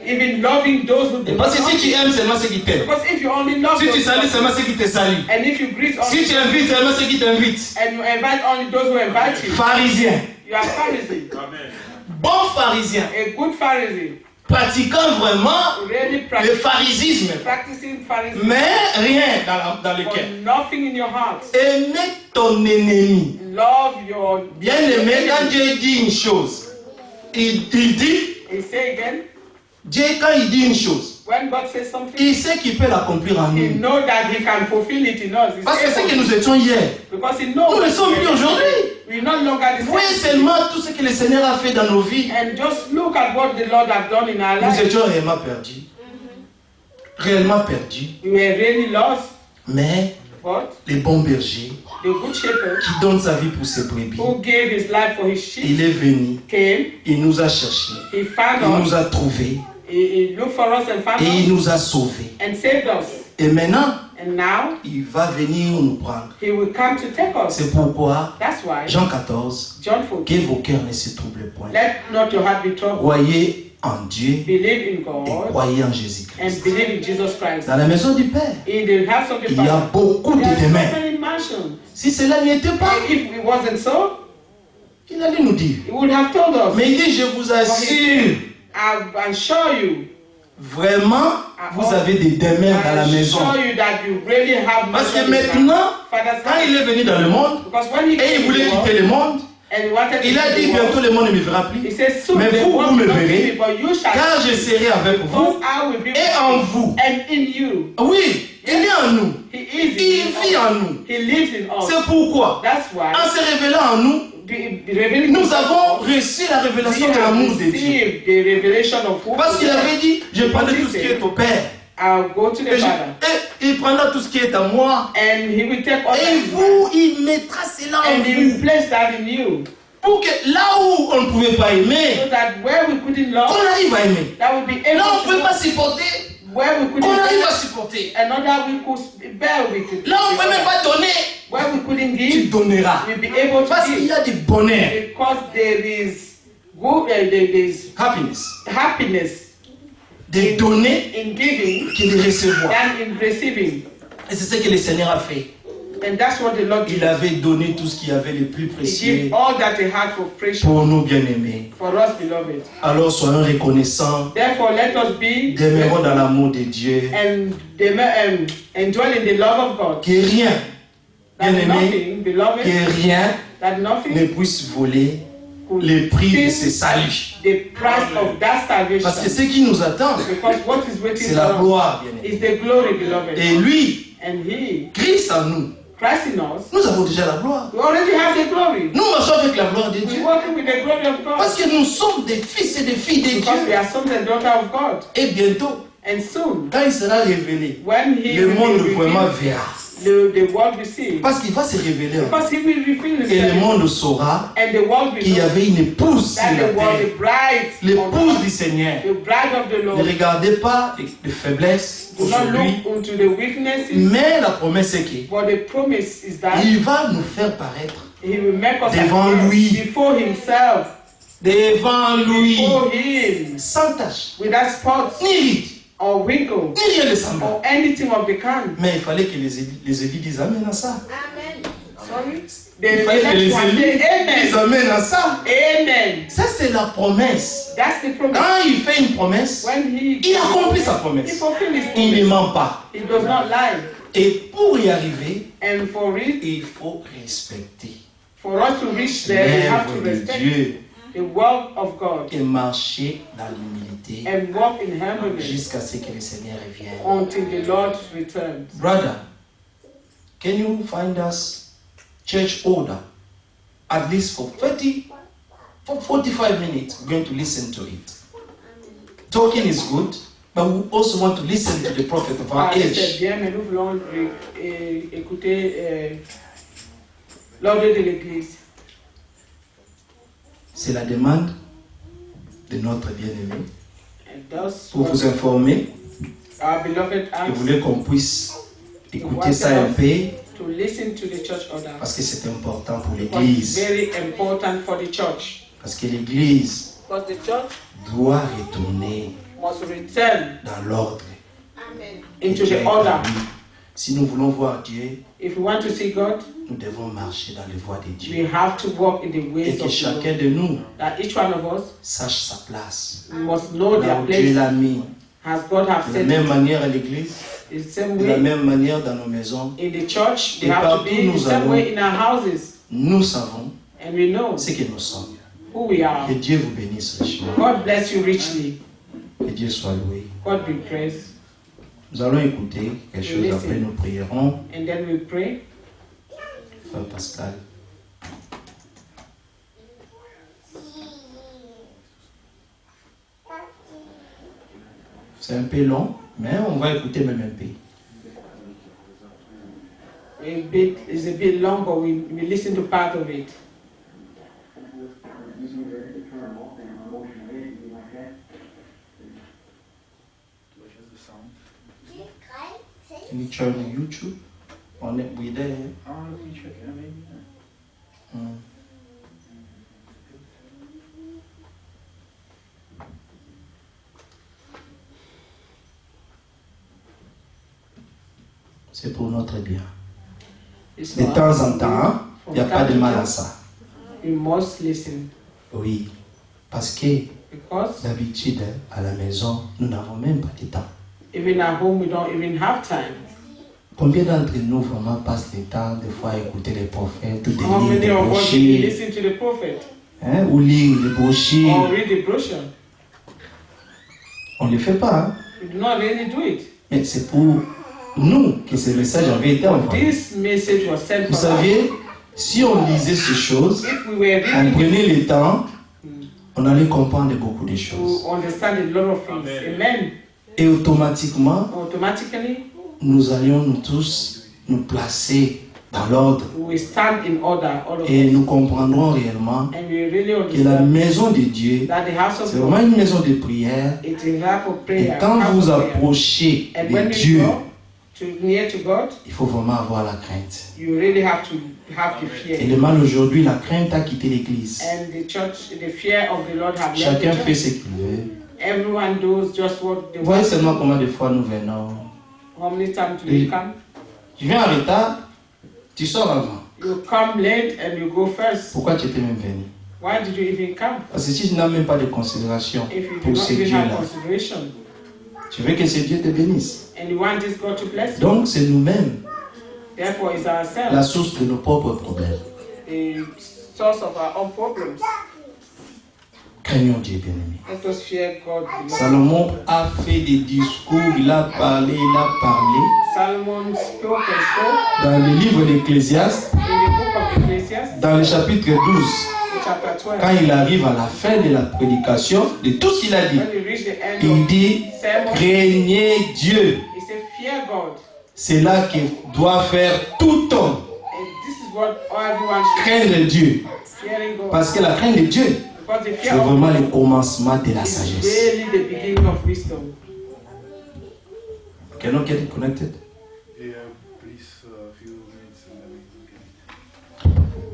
S2: even loving those who do
S3: Parce
S2: not
S3: que si
S2: love
S3: tu
S2: you.
S3: aimes seulement ceux qui t'aiment,
S2: Because if you only love
S3: si tu
S2: those
S3: salues seulement ceux qui te saluent,
S2: and if you greet
S3: si
S2: only
S3: tu invites seulement ceux qui t'invitent,
S2: and you invite only those who invite you,
S3: pharisien,
S2: you are Pharisee.
S3: bon pharisien,
S2: A good Pharisee,
S3: pratiquant vraiment
S2: really
S3: le pharisisme,
S2: practicing Pharisee,
S3: mais rien dans le
S2: but
S3: cœur.
S2: nothing in your heart.
S3: Aimer ton ennemi.
S2: Love your
S3: Bien aimé, quand Dieu dit une chose, il dit,
S2: He say again,
S3: Dieu quand il dit une chose,
S2: when God says something,
S3: il sait qu'il peut l'accomplir en
S2: He
S3: nous.
S2: know that He can fulfill it in us. He's
S3: Parce que ce
S2: able
S3: que
S2: to.
S3: nous étions hier,
S2: Because He knows.
S3: nous ne sommes plus aujourd'hui.
S2: We're no longer the
S3: Voyez
S2: same.
S3: seulement tout ce que le Seigneur a fait dans nos vies.
S2: And just look at what the Lord has done in our
S3: Nous
S2: lives.
S3: étions réellement perdus. Réellement perdus.
S2: We were really lost,
S3: Mais
S2: but
S3: les bons bergers
S2: the good shepherd
S3: qui donnent sa vie pour ses brebis,
S2: who gave His life for His sheep
S3: il est venu,
S2: came.
S3: il nous a cherchés,
S2: He found
S3: il
S2: us.
S3: nous a trouvés
S2: He looked for us and found
S3: et il
S2: us
S3: nous a sauvés.
S2: and saved us.
S3: Et maintenant,
S2: And now
S3: il va venir nous prendre.
S2: He will come to take us.
S3: C'est pourquoi,
S2: That's why
S3: Jean 14,
S2: John 14.
S3: que vos cœurs ne se troublent point.
S2: Let not your heart be troubled.
S3: Croyez en Dieu
S2: Believe in
S3: et
S2: God
S3: croyez en
S2: and
S3: Jésus-Christ.
S2: believe in Jesus Christ.
S3: Dans la maison du Père,
S2: In the house of the
S3: il y a
S2: Father,
S3: beaucoup de
S2: there are so
S3: demeures.
S2: many mansions.
S3: Si cela n'y était pas,
S2: If it wasn't so,
S3: il allait nous dire.
S2: He would have told us.
S3: Mais il dit, je vous assure,
S2: I assure you,
S3: vraiment, vous avez des demeures dans la
S2: I
S3: maison.
S2: assure you that you really have
S3: Parce que
S2: mansions in
S3: maintenant,
S2: Father's
S3: quand il
S2: house.
S3: est venu dans le monde,
S2: Because when He
S3: et
S2: came
S3: il
S2: to
S3: voulait
S2: the world,
S3: quitter le monde,
S2: and He wanted to
S3: il a
S2: leave
S3: dit
S2: the world,
S3: bientôt le monde ne me verra
S2: He
S3: plus.
S2: said, soon
S3: Mais
S2: the
S3: vous,
S2: world
S3: vous me
S2: will not see
S3: verrez,
S2: me, but you shall
S3: car je
S2: see
S3: serai avec
S2: me,
S3: vous
S2: because I will be
S3: et en vous.
S2: and in you.
S3: Oui, il est en nous.
S2: He is
S3: Il
S2: in
S3: vit
S2: us.
S3: en nous.
S2: He lives in us.
S3: C'est pourquoi,
S2: That's why
S3: en se révélant en nous,
S2: revealing
S3: nous
S2: himself
S3: avons
S2: to us,
S3: reçu la
S2: we
S3: révélation de
S2: have
S3: l'amour de Dieu.
S2: received the revelation of who
S3: Parce qu'il
S2: he is.
S3: avait dit, je prendrai tout ce qui est au Père.
S2: I'll go to the
S3: Et,
S2: Father,
S3: et il prendra tout ce qui est à moi.
S2: and He will take all
S3: Et
S2: that
S3: vous, il mettra cela en
S2: and He will
S3: vous.
S2: place that in you,
S3: Pour que là où on ne pouvait pas aimer,
S2: so that where we couldn't love,
S3: qu'on arrive à aimer.
S2: that will be
S3: Là où on ne
S2: able
S3: pouvait
S2: to
S3: pas
S2: love.
S3: supporter,
S2: Where we
S3: qu'on
S2: couldn't
S3: arrive à
S2: bear,
S3: supporter.
S2: another we could bear with it.
S3: Là où on ne pouvait même pas donner,
S2: Where we couldn't
S3: tu
S2: give,
S3: donneras.
S2: we'll be able
S3: Parce
S2: to
S3: qu'il y
S2: give,
S3: a du bonheur,
S2: because there is good, there is
S3: happiness,
S2: happiness
S3: de donner
S2: in giving
S3: que de recevoir.
S2: than in receiving.
S3: Et c'est ce que le Seigneur a fait.
S2: And that's what the Lord
S3: Il
S2: did.
S3: avait donné tout ce qu'il y avait le plus
S2: He
S3: précieux
S2: gave all that He had for precious
S3: pour nous bien-aimés.
S2: for us, beloved.
S3: Alors soyons reconnaissants,
S2: Therefore, let us be
S3: demeurons dans l'amour de Dieu.
S2: and dwell in the love of God.
S3: Que rien,
S2: That
S3: bien-aimé,
S2: nothing, beloved,
S3: que rien
S2: that
S3: ne
S2: nothing
S3: puisse voler
S2: could
S3: le prix de ce
S2: steal
S3: salut.
S2: the price of that
S3: Parce que
S2: salvation.
S3: ce qui nous attend,
S2: Because what is waiting
S3: c'est la
S2: for us
S3: gloire, bien-aimé.
S2: is the glory, beloved.
S3: Et lui,
S2: And He,
S3: Christ en nous,
S2: Christ in us,
S3: nous avons déjà la gloire.
S2: we already have the glory.
S3: Nous marchons avec la gloire de
S2: We're
S3: Dieu.
S2: working with the glory of God.
S3: Parce que nous sommes des fils et des filles de
S2: Because we
S3: Dieu.
S2: are sons and daughters of God.
S3: Et bientôt,
S2: And soon,
S3: quand il sera révélé,
S2: when He
S3: le
S2: will
S3: monde
S2: be
S3: vraiment
S2: revealed,
S3: verra.
S2: the world will see.
S3: Parce qu'il va se révéler. en nous.
S2: Because He will reveal
S3: Et le
S2: Himself.
S3: monde saura
S2: And the world will
S3: qu'il y
S2: know
S3: avait une épouse sur
S2: that
S3: la
S2: the world,
S3: terre.
S2: the bride, on
S3: L'épouse
S2: earth,
S3: du Seigneur.
S2: the bride of the
S3: Ne
S2: Lord.
S3: regardez pas les faiblesses
S2: Do not
S3: aujourd'hui,
S2: look into the weaknesses,
S3: mais la promesse est que
S2: but the promise is that
S3: il va nous faire paraître
S2: He will make us
S3: devant
S2: appear
S3: lui.
S2: before Himself
S3: devant lui,
S2: before him,
S3: sans tache,
S2: without spots
S3: ni ride,
S2: or wrinkle
S3: ni rien de semblable.
S2: or anything of the kind.
S3: Mais il fallait que les élus disent Amen à ça.
S2: Sorry?
S3: Il
S2: The
S3: fallait que les
S2: elect one
S3: élus
S2: say
S3: disent
S2: amen.
S3: Amen à ça.
S2: Amen.
S3: Ça, c'est la promesse.
S2: That's the promise.
S3: Quand il fait une promesse,
S2: When
S3: il accomplit sa
S2: he
S3: promesse.
S2: fulfills his
S3: Il ne
S2: promise.
S3: ment pas.
S2: He does not lie.
S3: Et pour y arriver,
S2: And for it,
S3: il faut respecter
S2: for us to reach there, we have to
S3: l'œuvre de
S2: respect
S3: Dieu
S2: the work of God
S3: et marcher dans l'humilité
S2: and walk in humbleness
S3: jusqu'à ce que le Seigneur revienne.
S2: until the Lord returns.
S3: Brother, can you find us church order? At least for 45 minutes, we're going to listen to it. Talking is good, but we also want to listen to the prophet of our
S2: C'est
S3: age.
S2: bien, mais nous voulons écouter l'ordre de l'Église.
S3: C'est la demande de notre bien-aimé.
S2: And thus,
S3: Pour vous informer,
S2: our beloved
S3: je
S2: asks
S3: voulais qu'on puisse écouter ça un peu
S2: to listen to the church order.
S3: parce que c'est important pour
S2: It's
S3: l'Église.
S2: very important for the church.
S3: Parce que l'Église
S2: Because the church
S3: doit retourner
S2: must return
S3: dans l'ordre.
S2: into
S3: Dieu
S2: the
S3: a
S2: order.
S3: établi. Si nous voulons voir Dieu,
S2: If we want to see God,
S3: nous devons marcher dans les voies de
S2: we
S3: Dieu.
S2: have to walk in the
S3: Et
S2: ways
S3: que
S2: of
S3: chacun
S2: God.
S3: de nous
S2: That each one of us
S3: sache sa place.
S2: must know
S3: Là
S2: their
S3: où Dieu
S2: place
S3: l'a mis.
S2: as God has
S3: De la
S2: said.
S3: même manière à l'Église,
S2: In the same
S3: de la
S2: way,
S3: même manière dans nos maisons,
S2: in the church, we
S3: Et
S2: have to
S3: partout
S2: be in the
S3: nous
S2: same
S3: allons.
S2: way in our houses.
S3: nous savons
S2: And we know
S3: ce que nous sommes.
S2: who we are.
S3: Que Dieu vous bénisse richement.
S2: God bless you richly.
S3: Que Dieu soit loué.
S2: God be praised.
S3: Nous allons écouter quelque chose, après nous prierons.
S2: And then we pray.
S3: Frère Pascal. C'est un peu long, mais on va écouter même un peu.
S2: It's a bit long, but we listen to part of it.
S3: Can you turn to YouTube? On it, we there. Mm. C'est pour notre bien.
S2: It's
S3: De
S2: for
S3: temps
S2: us.
S3: en temps, il n'y a pas de mal à ça.
S2: We must listen.
S3: Oui, parce que
S2: Because
S3: d'habitude, à la maison, nous n'avons même pas de temps.
S2: even at home, we don't even have time.
S3: Combien d'entre nous vraiment passent le temps des fois à écouter les prophètes ou de
S2: How
S3: lire
S2: many
S3: des
S2: of us
S3: brochures,
S2: listen to the prophet
S3: hein, ou lire les
S2: or
S3: brochures?
S2: read the brochure?
S3: On ne le fait pas, hein?
S2: We do not really do it.
S3: Mais c'est pour nous que ce message avait été envoyé.
S2: This message was sent
S3: Vous
S2: for us.
S3: savez, si on lisait ces choses,
S2: If we were
S3: on
S2: reading
S3: prenait le temps, on allait comprendre beaucoup de choses.
S2: to understand a lot of things, amen.
S3: Et automatiquement,
S2: Automatically,
S3: nous allions nous tous nous placer dans l'ordre.
S2: we will stand in order, all of
S3: Et
S2: us.
S3: nous comprendrons réellement
S2: And we really
S3: que la
S2: understand
S3: maison de Dieu,
S2: that the house of
S3: c'est vraiment
S2: God,
S3: une maison de prière.
S2: it is a house of
S3: Et
S2: prayer.
S3: quand
S2: house
S3: vous
S2: of prayer.
S3: approchez
S2: And
S3: de
S2: when you
S3: Dieu,
S2: go near to God,
S3: il faut vraiment avoir la crainte.
S2: you really have to have the
S3: Et
S2: fear.
S3: le mal aujourd'hui, la crainte a quitté l'église.
S2: And the church, the fear of the Lord have left
S3: Chacun
S2: the
S3: fait
S2: church.
S3: ce qu'il veut.
S2: Everyone does just what they
S3: Vous voyez
S2: want.
S3: seulement combien de fois nous venons.
S2: How many times do
S3: Et-
S2: you come?
S3: Tu viens en retard, tu sors avant.
S2: You come late and you go first.
S3: Pourquoi tu étais même venu?
S2: Why did you even come?
S3: Parce que si tu n'as même pas de considération
S2: If you do
S3: pour
S2: not
S3: ce
S2: even have
S3: Dieu-là,
S2: consideration
S3: tu veux que ce Dieu te bénisse.
S2: and you want this God to bless you,
S3: Donc c'est nous-mêmes
S2: therefore it's
S3: la
S2: ourselves,
S3: source de nos propres problèmes.
S2: the source of our own problems.
S3: Craignons Dieu, bien-aimé.
S2: Let us fear God. beloved.
S3: Salomon a fait des discours, il a parlé.
S2: Solomon spoke and spoke
S3: Dans le livre d'Ecclésiaste,
S2: in the book of Ecclesiastes,
S3: dans le chapitre 12,
S2: chapter 12.
S3: quand il arrive à la fin de la prédication, de tout ce qu'il a dit,
S2: When you reach the end
S3: il
S2: of
S3: dit,
S2: the sermon,
S3: craignez Dieu.
S2: he said, fear God.
S3: C'est là que doit faire tout homme,
S2: And this is what everyone should
S3: craindre Dieu.
S2: fearing God.
S3: Parce que la crainte de Dieu,
S2: Because the
S3: c'est
S2: fear of
S3: vraiment
S2: God
S3: le commencement de la
S2: is
S3: sagesse.
S2: really the beginning of wisdom.
S3: Can you get connected?
S4: Yeah, please, a few minutes and then we can.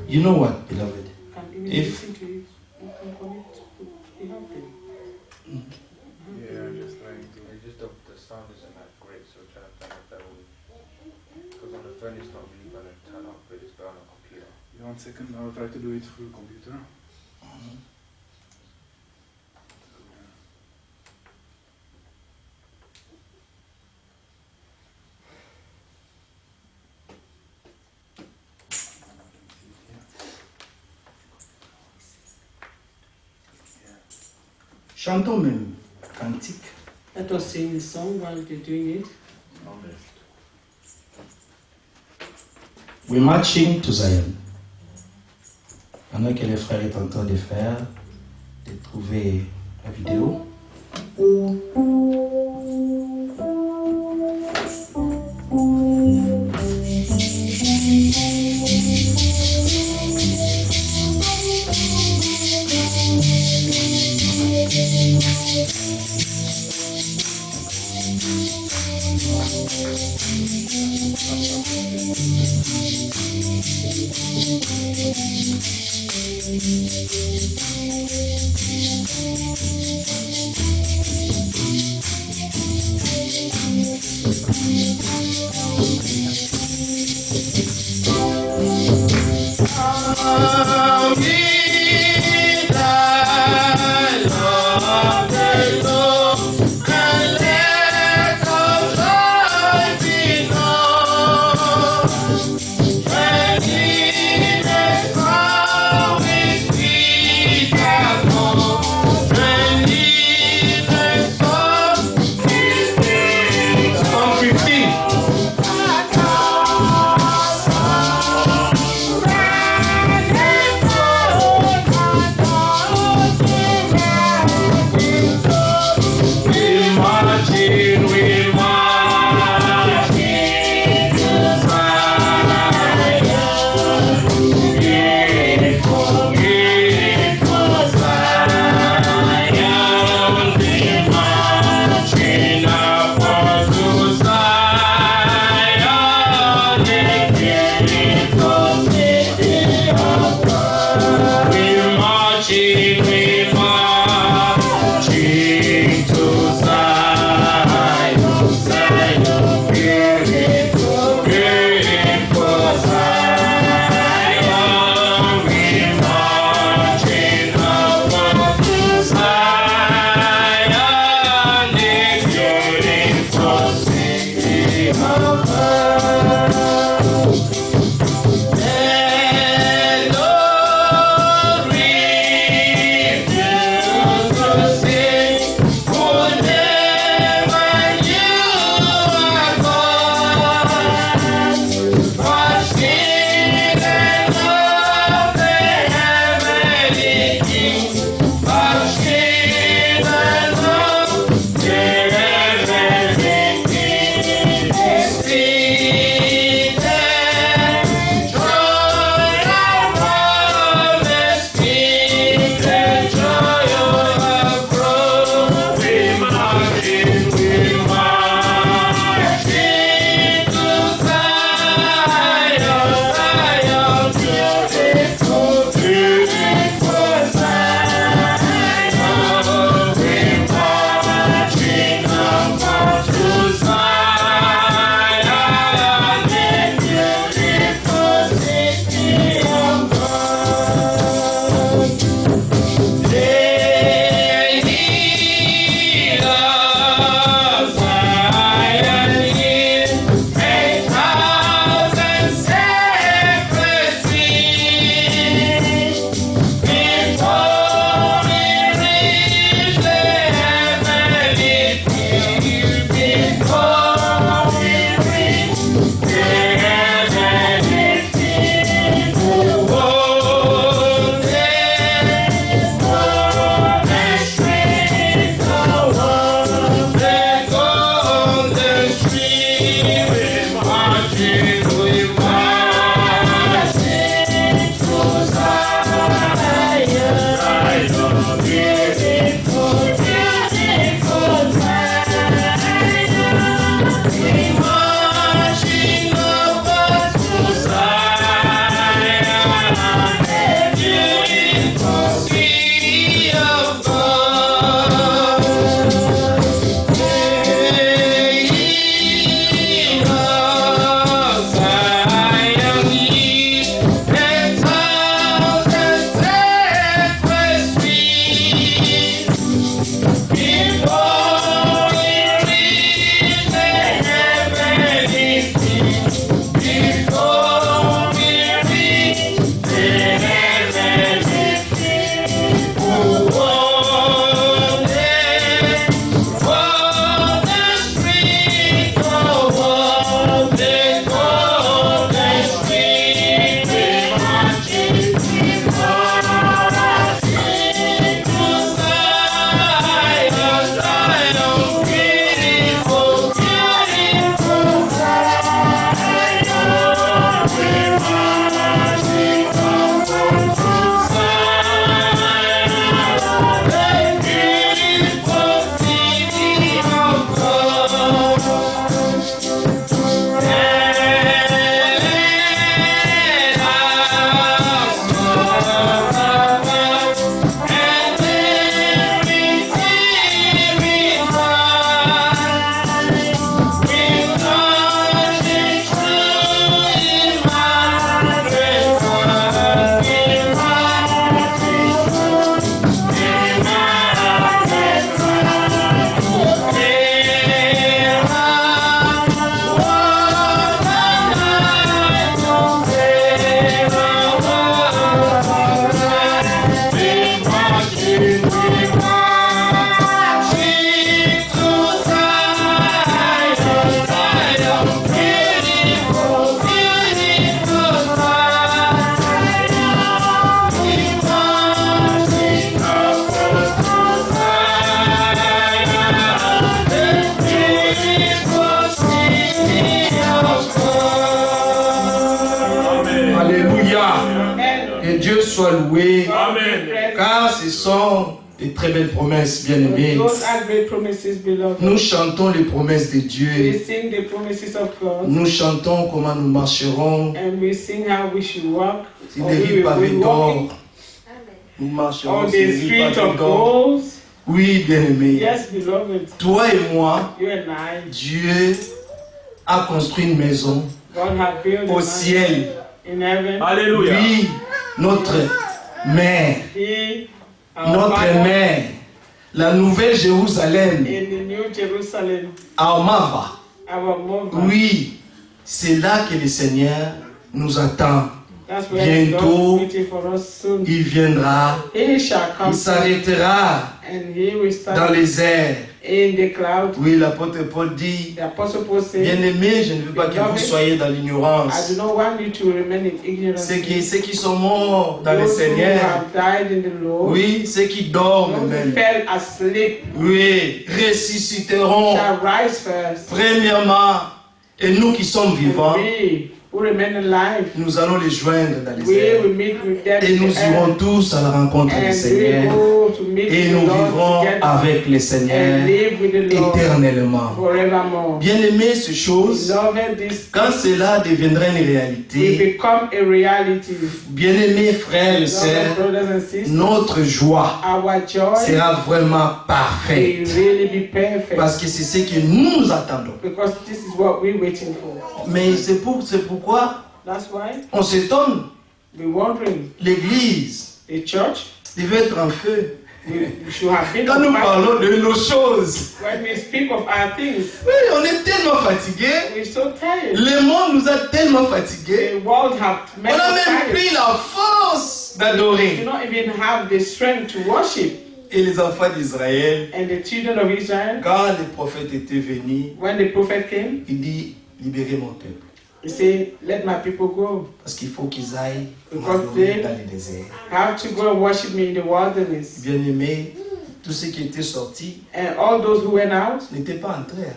S3: You know what, beloved?
S2: Can you
S3: If-
S2: listen to it? You can connect.
S5: sound isn't that great, so we're trying to find a better way. Because on the phone it's not really going to turn out good, it's better on a computer.
S4: 1 second, I'll try to do it through computer.
S3: Chantons même cantique.
S2: Let us sing the song while you're doing it.
S3: We're marching to Zion. Pendant que les frères est en train de faire, de trouver la vidéo. soit loué,
S1: Amen.
S3: car ce sont de très belles promesses, bien-aimés.
S2: Those are great promises, beloved.
S3: Nous chantons les promesses de
S2: We
S3: Dieu.
S2: sing the promises of God,
S3: Nous chantons comment nous marcherons.
S2: and we sing how we should walk.
S3: Si
S2: or
S3: les
S2: we
S3: rues
S2: will
S3: pavées
S2: be walking
S3: d'or, nous marcherons
S2: on
S3: sur les
S2: the
S3: rues
S2: street
S3: pavées
S2: of
S3: d'or.
S2: gold.
S3: Oui, bien-aimés.
S2: Yes, beloved.
S3: Toi et moi,
S2: You and I,
S3: Dieu a construit une maison
S2: God have built a
S3: au
S2: mansion
S3: ciel.
S2: in heaven.
S1: Alléluia.
S3: Lui, notre mère,
S2: He, our
S3: notre
S2: Father,
S3: mère, la nouvelle Jérusalem,
S2: in the New Jerusalem,
S3: à Omava.
S2: our mother.
S3: Oui, c'est là que le Seigneur nous attend.
S2: That's where
S3: Bientôt,
S2: God is waiting for us soon.
S3: Il viendra,
S2: He shall come
S3: il s'arrêtera
S2: and he will stand
S3: dans les airs.
S2: in the cloud.
S3: Oui, l'apôtre Paul dit,
S2: The apostle Paul said,
S3: bien-aimés, je ne veux pas que vous soyez dans
S2: I
S3: l'ignorance.
S2: do not want you to remain in ignorance.
S3: Ceux qui sont morts dans le
S2: Those who
S3: Seigneur,
S2: have died in the Lord,
S3: oui, ceux qui dorment
S2: those who
S3: même,
S2: fell asleep,
S3: oui, ressusciteront
S2: shall rise first.
S3: premièrement. Et nous qui sommes vivants,
S2: And we who remain alive,
S3: nous allons les joindre dans les
S2: we
S3: airs.
S2: will meet with them
S3: Et
S2: in
S3: nous
S2: the air.
S3: irons tous à la rencontre du
S2: And we
S3: Seigneur.
S2: go to meet
S3: Et
S2: with
S3: nous
S2: the Lord
S3: vivrons
S2: together
S3: avec le Seigneur
S2: and live with the Lord
S3: éternellement.
S2: forevermore.
S3: Bien-aimés, ces choses,
S2: Beloved, this
S3: quand cela deviendra une
S2: will
S3: réalité,
S2: become a reality.
S3: bien-aimés frères et
S2: Beloved
S3: sœurs,
S2: brothers and sisters,
S3: notre joie
S2: our joy
S3: sera vraiment
S2: will
S3: parfaite.
S2: really be perfect.
S3: Parce que c'est ce que nous attendons.
S2: Because this is what we're waiting for.
S3: Mais c'est pourquoi
S2: That's why
S3: on s'étonne.
S2: we're wondering,
S3: L'église
S2: the church,
S3: devait être en feu.
S2: we should have been
S3: Quand nous
S2: on fire.
S3: parlons de nos choses,
S2: When we speak of our things,
S3: oui, on est tellement fatigués.
S2: we're so tired.
S3: Le monde nous a tellement fatigués.
S2: The world have
S3: On
S2: made
S3: n'a
S2: us
S3: même
S2: tired.
S3: plus la force
S2: We
S3: d'adorer.
S2: do not even have the strength to worship.
S3: Et les enfants d'Israël,
S2: And the children of Israel,
S3: quand le prophète était venu,
S2: when the prophet came,
S3: il dit, libérez mon peuple.
S2: he said, let my people go.
S3: Parce qu'il faut qu'ils aillent
S2: Because
S3: m'adorer
S2: they
S3: dans le désert.
S2: have to go and worship me in the wilderness.
S3: Bien-aimés, tous ceux qui étaient sortis
S2: And all those who went out,
S3: n'étaient pas entrés.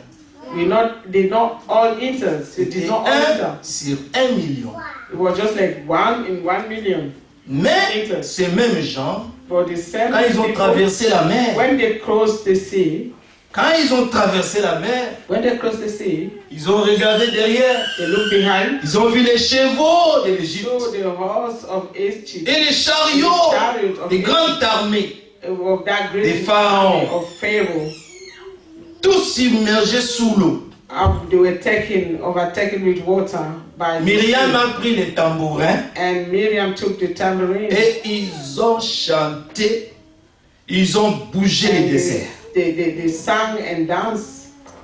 S2: they not all enter. They did
S3: C'était
S2: not all enter.
S3: 1 sur 1 million.
S2: It was just like 1 in 1 million.
S3: Mais ces mêmes gens,
S2: For the same
S3: quand ils ont
S2: people,
S3: traversé la mer,
S2: when they crossed the sea,
S3: quand ils ont traversé la mer,
S2: when they crossed the sea,
S3: ils ont regardé derrière,
S2: they looked behind,
S3: ils ont vu les chevaux de l'Égypte
S2: saw the horse of Egypt,
S3: et les chariots des grandes armées,
S2: of that great
S3: des pharaons,
S2: army of Pharaoh.
S3: tous immergés sous l'eau.
S2: They were overtaken with water by the
S3: Myriam
S2: sea.
S3: a pris les tambourins
S2: And Miriam took the tambourine
S3: et ils ont chanté, ils ont bougé les
S2: and
S3: déserts.
S2: they sang and danced.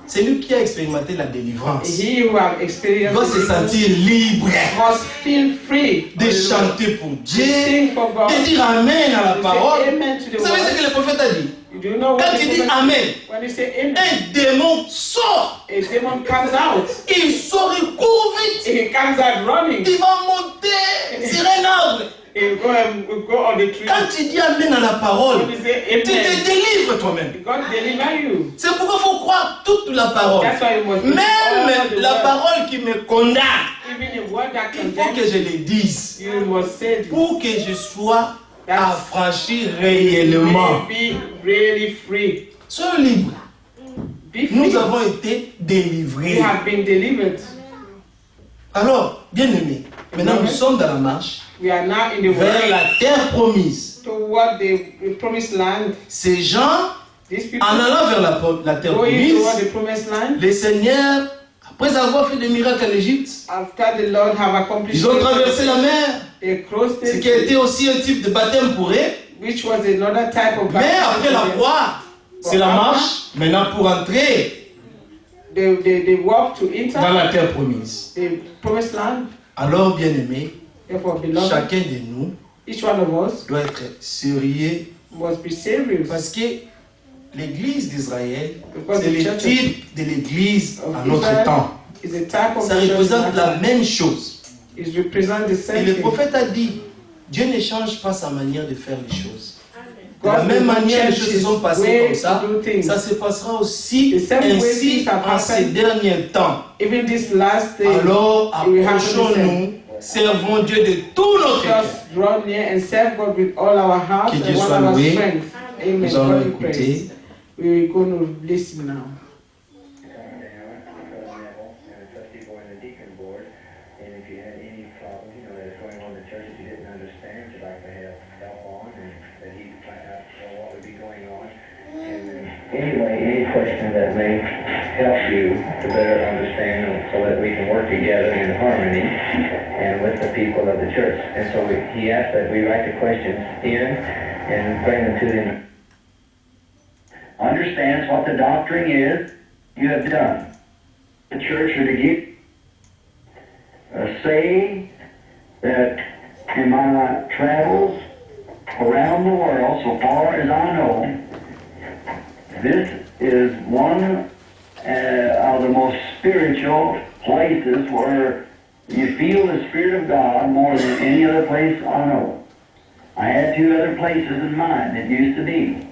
S3: C'est lui qui a expérimenté la délivrance.
S2: He who have
S3: Il
S2: experienced
S3: doit se
S2: it
S3: sentir libre
S2: must feel free
S3: de
S2: to
S3: chanter pour Dieu,
S2: sing for God.
S3: de dire Amen à la
S2: To
S3: parole.
S2: say amen to the
S3: Vous savez ce
S2: word.
S3: que le prophète a dit?
S2: Do you know what
S3: Quand
S2: the
S3: il dit
S2: prophet-
S3: Amen,
S2: when you say amen,
S3: un démon sort.
S2: a demon comes out.
S3: Il sort, il court vite.
S2: He comes out running.
S3: Il va monter sur un arbre.
S2: He will go on the tree.
S3: Quand tu dis Amen à la parole,
S2: When you say
S3: tu te
S2: amen,
S3: délivres toi-même.
S2: God deliver you.
S3: C'est pourquoi il faut croire toute la parole.
S2: That's why you must believe all
S3: Même
S2: the
S3: la
S2: word.
S3: parole qui me condamne,
S2: Even the word that
S3: il faut que
S2: condemns
S3: je le dise.
S2: you must say this.
S3: Pour que je sois
S2: That's-
S3: affranchi
S2: You
S3: réellement.
S2: will be really free.
S3: Soyons libres.
S2: Be free.
S3: Nous avons été
S2: You
S3: délivrés.
S2: have been delivered.
S3: Alors, bien aimés, maintenant nous sommes dans la marche
S2: We are now in the
S3: vers
S2: way
S3: la terre promise.
S2: toward the promised land.
S3: Ces gens,
S2: These people
S3: en allant vers la terre
S2: going
S3: promise,
S2: toward the promised land.
S3: les seigneurs, après avoir fait des miracles en Égypte,
S2: After the Lord have accomplished,
S3: ils ont traversé la mer,
S2: they crossed
S3: ce
S2: the
S3: qui a
S2: sea,
S3: été aussi un type de baptême pour eux.
S2: which was another type of
S3: Mais
S2: baptism
S3: après la
S2: for them.
S3: croix, c'est la marche maintenant pour entrer
S2: They walked to enter
S3: dans la terre promise.
S2: the promised land.
S3: Alors, bien aimés,
S2: Therefore, beloved,
S3: chacun de nous
S2: each one of us
S3: doit être sérieux
S2: must be serious.
S3: parce que l'église d'Israël,
S2: Because
S3: c'est
S2: the
S3: le
S2: church
S3: type de l'église
S2: of
S3: à notre
S2: Israel
S3: temps.
S2: is a type of
S3: Ça
S2: church
S3: représente la
S2: that
S3: même chose.
S2: is represent the
S3: Et
S2: same
S3: le
S2: thing.
S3: prophète a dit, Dieu ne change pas sa manière de faire les choses. De
S2: God
S3: la même
S2: will not
S3: manière les
S2: change
S3: choses se
S2: his
S3: sont passées
S2: way
S3: comme ça,
S2: to do things.
S3: ça se passera aussi
S2: The same way
S3: ainsi
S2: things have
S3: en ces
S2: happened.
S3: derniers temps.
S2: Even this last day,
S3: Alors
S2: it will happen the
S3: approchons-nous
S2: same.
S3: servons Dieu de tout notre cœur.
S2: Just draw near and serve God with all our hearts
S3: Que Dieu
S2: and all
S3: soit
S2: our
S3: loué.
S2: strength. Amen.
S3: Nous allons
S2: God be
S3: écouter.
S2: praised. We're going to listen now.
S6: Anyway, any question that may help you to better understand so that we can work together in harmony and with the people of the church. And so he asked that we write the questions in and bring them to him. Understands what the doctrine is you have done. The church are to give say that in my travels around the world, so far as I know, this is one of the most spiritual places where you feel the Spirit of God more than any other place I know. I had 2 other places in mind it used to be.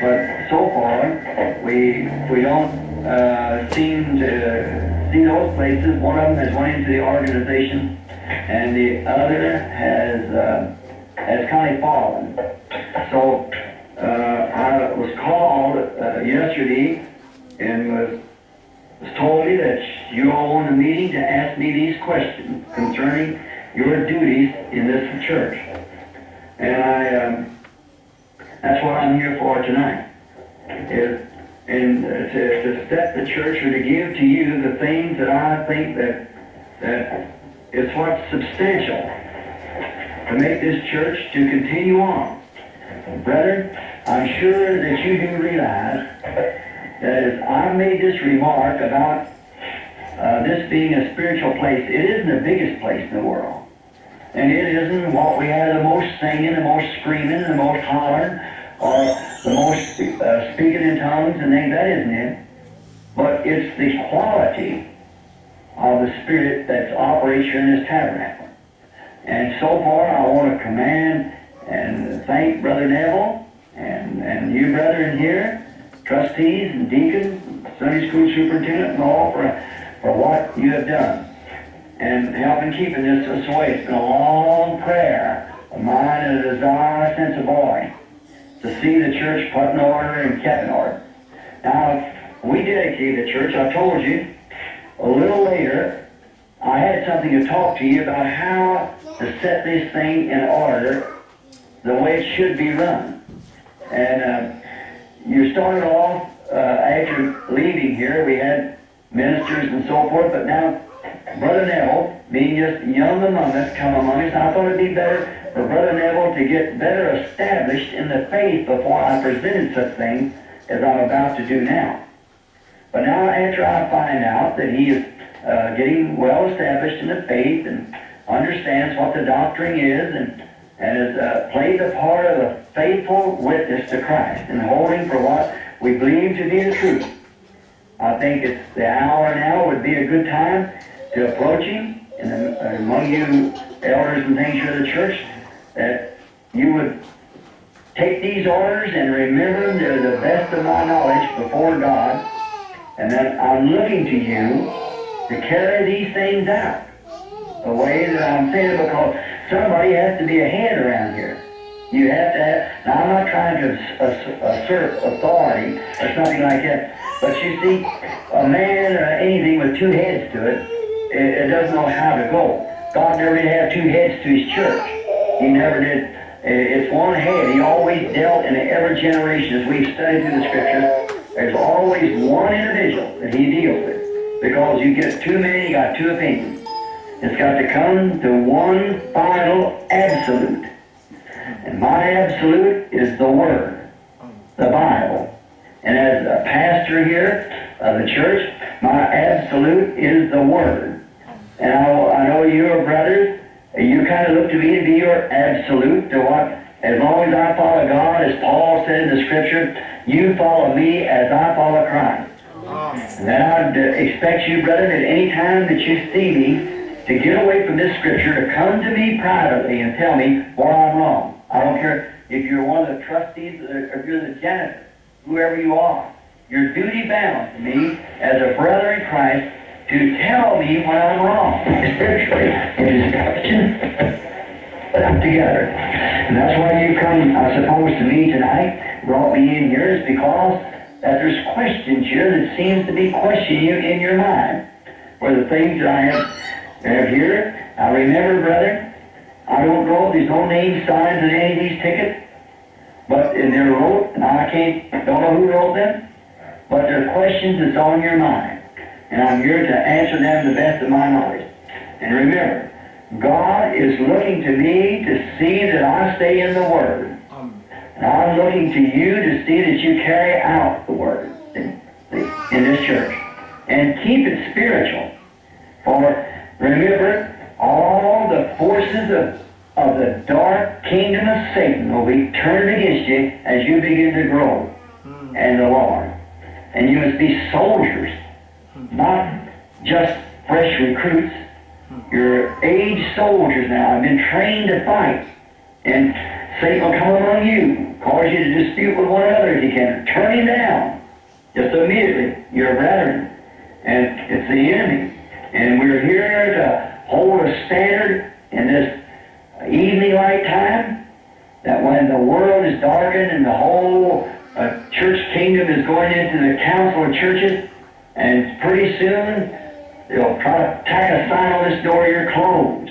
S6: But so far, we don't seem to see those places. One of them has went into the organization, and the other has kind of fallen. So I was called yesterday and was told me that you all want a meeting to ask me these questions concerning your duties in this church. And that's what I'm here for tonight. To set the church or to give to you the things that I think that it's what's substantial to make this church to continue on. Brethren, I'm sure that you do realize that as I made this remark about this being a spiritual place, it isn't the biggest place in the world. And it isn't what we have the most singing, the most screaming, the most hollering, or the most speaking in tongues and things. That isn't it. But it's the quality of the Spirit that's operates here in this tabernacle. And so far, I want to command and thank Brother Neville and you brethren here, trustees and deacons, Sunday school superintendent and all for what you have done and helping keeping this way. It's been a long prayer of mine and a desire since a boy to see the church put in order and kept in order. Now, we dedicated the church, I told you, a little later, I had something to talk to you about how to set this thing in order the way it should be run. And you started off, after leaving here, we had ministers and so forth, but now Brother Neville, being just young among us, come among us, I thought it'd be better for Brother Neville to get better established in the faith before I presented such things as I'm about to do now. But now after I find out that he is getting well established in the faith and understands what the doctrine is and has played the part of a faithful witness to Christ and holding for what we believe to be the truth, I think it's the hour now would be a good time to approach him and among you elders and things here of the church, that you would take these orders and remember them to the best of my knowledge before God, and that I'm looking to you to carry these things out the way that I'm saying it, because somebody has to be a head around here. You have to have, now I'm not trying to assert authority or something like that, but you see, a man or anything with 2 heads to it doesn't know how to go. God never did have 2 heads to his church. He never did. It's one head. He always dealt in every generation, as we've studied through the Scriptures, there's always one individual that he deals with. Because you get too many, you got 2 opinions. It's got to come to one final absolute. And my absolute is the Word, the Bible. And as a pastor here of the church, my absolute is the Word. And I know your brothers, you kind of look to me to be your absolute, to what, as long as I follow God, as Paul said in the Scripture, you follow me as I follow Christ. And then I'd expect you, brethren, at any time that you see me, to get away from this Scripture, to come to me privately and tell me where I'm wrong. I don't care if you're one of the trustees or if you're the janitor, whoever you are. You're duty bound to me as a brother in Christ to tell me when I'm wrong. Spiritually, it is instruction put together. And that's why you come, I suppose, to me tonight, brought me in here, is because that there's questions here that seems to be questioning you in your mind. For the things that I have here, I remember, brother, I don't know if there's no name signs on any of these tickets, but they're wrote, and don't know who wrote them, but they're questions that's on your mind. And I'm here to answer them to the best of my knowledge. And remember, God is looking to me to see that I stay in the Word. And I'm looking to you to see that you carry out the Word in this church. And keep it spiritual. For remember, all the forces of the dark kingdom of Satan will be turned against you as you begin to grow in the Lord. And you must be soldiers, not just fresh recruits. You're aged soldiers now, have been trained to fight. And Satan will come among you, cause you to dispute with one another if you can. Turn him down. Just immediately. You're a brethren. And it's the enemy. And we're here to hold a standard in this evening light time, that when the world is darkened and the whole church kingdom is going into the council of churches, and pretty soon they'll try to tack a sign on this door, you're closed.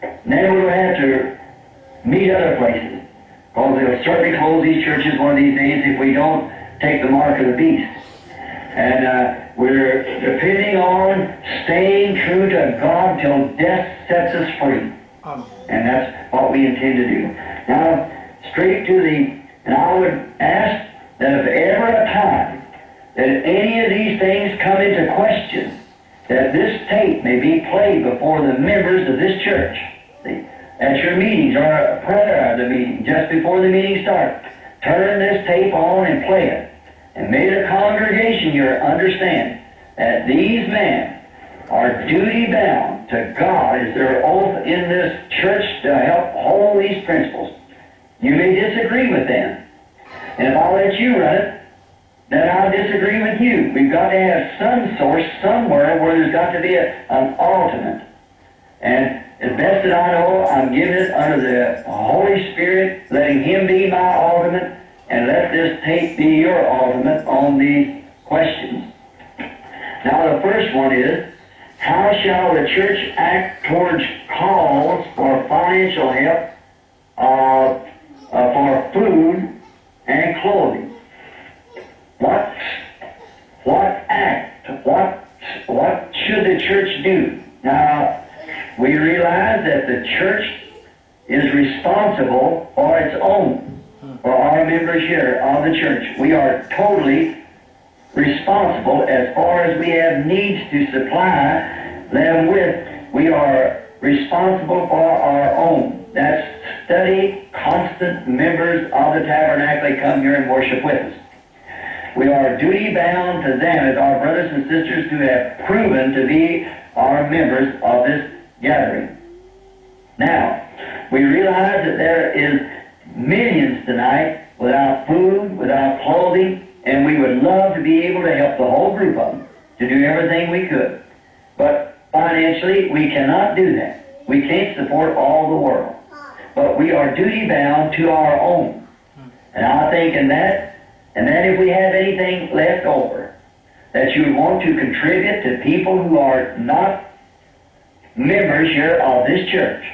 S6: And then we'll have to meet other places, because they'll certainly close these churches one of these days if we don't take the mark of the beast. And we're depending on staying true to God till death sets us free. And that's what we intend to do. Now, straight to and I would ask that if ever a time that any of these things come into question, that this tape may be played before the members of this church. At your meetings or a prayer of the meeting, just before the meeting starts, turn this tape on and play it. And may the congregation here understand that these men are duty-bound to God as their oath in this church to help hold these principles. You may disagree with them. And if I let you run it, then I'll disagree with you. We've got to have some source somewhere where there's got to be an ultimate. And as best that I know, I'm giving it under the Holy Spirit, letting Him be my ultimate, and let this tape be your ultimate on these questions. Now the first one is, how shall the church act towards calls for financial help for food and clothing? What should the church do? Now, we realize that the church is responsible for its own, for our members here of the church. We are totally responsible as far as we have needs to supply them with. We are responsible for our own. That's steady, constant members of the tabernacle. They come here and worship with us. We are duty-bound to them as our brothers and sisters who have proven to be our members of this gathering. Now, we realize that there is millions tonight without food, without clothing, and we would love to be able to help the whole group of them to do everything we could. But financially, we cannot do that. We can't support all the world. But we are duty-bound to our own. And I think in that, and then if we have anything left over that you want to contribute to people who are not members here of this church,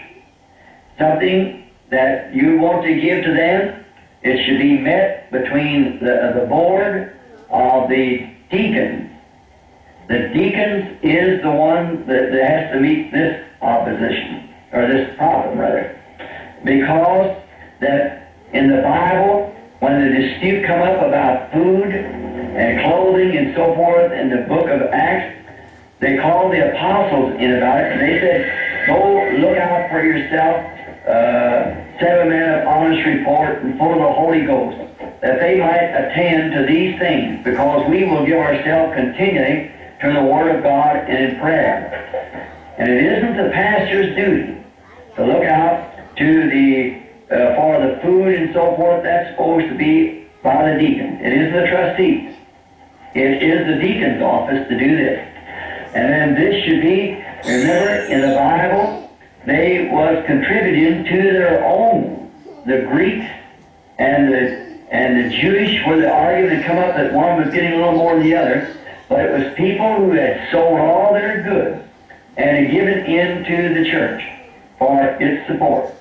S6: something that you want to give to them, it should be met between the board of the deacons. The deacons is the one that has to meet this opposition, or this problem rather, because that in the Bible, when the dispute come up about food and clothing and so forth in the book of Acts, they called the apostles in about it, and they said, go look out for yourself 7 men of honest report and full of the Holy Ghost, that they might attend to these things, because we will give ourselves continually to the Word of God and in prayer. And it isn't the pastor's duty to look out to for the food and so forth. That's supposed to be by the deacon. It is the trustees. It is the deacon's office to do this. And then this should be, remember, in the Bible, they was contributing to their own. The Greeks and the Jewish, where the argument had come up that one was getting a little more than the other, but it was people who had sold all their goods and had given into the church for its support.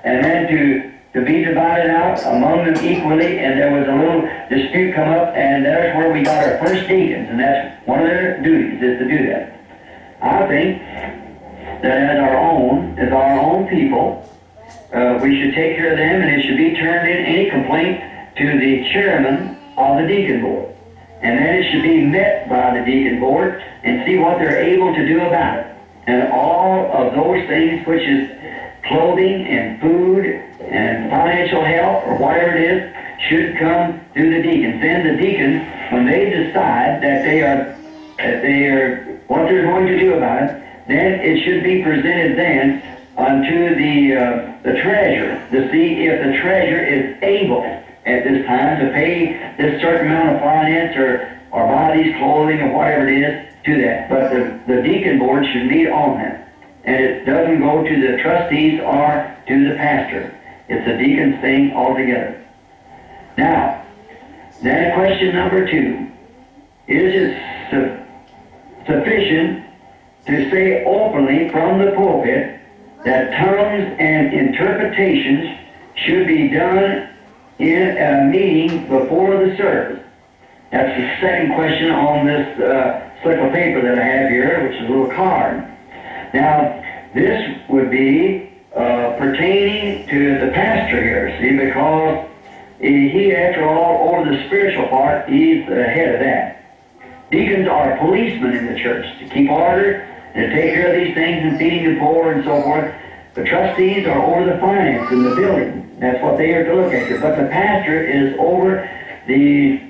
S6: And then to be divided out among them equally, and there was a little dispute come up, and there's where we got our first deacons, and that's one of their duties, is to do that. I think that as our own people, we should take care of them, and it should be turned in any complaint to the chairman of the deacon board. And then it should be met by the deacon board and see what they're able to do about it. And all of those things, which is clothing and food and financial help or whatever it is, should come through the deacons. Then the deacons, when they decide that they are what they're going to do about it, then it should be presented then unto the treasurer to see if the treasurer is able at this time to pay this certain amount of finance or buy these clothing or whatever it is to that. But the deacon board should meet on that. And it doesn't go to the trustees or to the pastor. It's the deacon's thing altogether. Now, then question number 2. Is it sufficient to say openly from the pulpit that tongues and interpretations should be done in a meeting before the service? That's the second question on this slip of paper that I have here, which is a little card. Now, this would be pertaining to the pastor here, see, because he, after all, over the spiritual part, he's the head of that. Deacons are policemen in the church to keep order and to take care of these things and feeding the poor and so forth. The trustees are over the finance and the building. That's what they are to look after. But the pastor is over the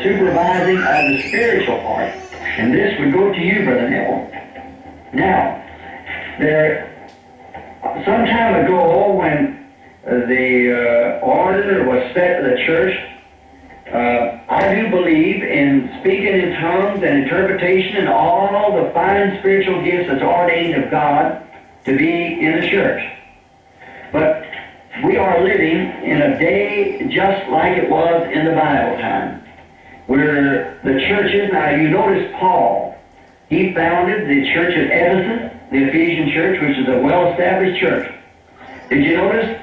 S6: supervising of the spiritual part. And this would go to you, Brother Neville. Now, some time ago when the order was set to the church, I do believe in speaking in tongues and interpretation and all the fine spiritual gifts that's ordained of God to be in the church. But we are living in a day just like it was in the Bible time, where the churches, now you notice Paul, he founded the church at Ephesus, the Ephesian church, which is a well-established church. Did you notice?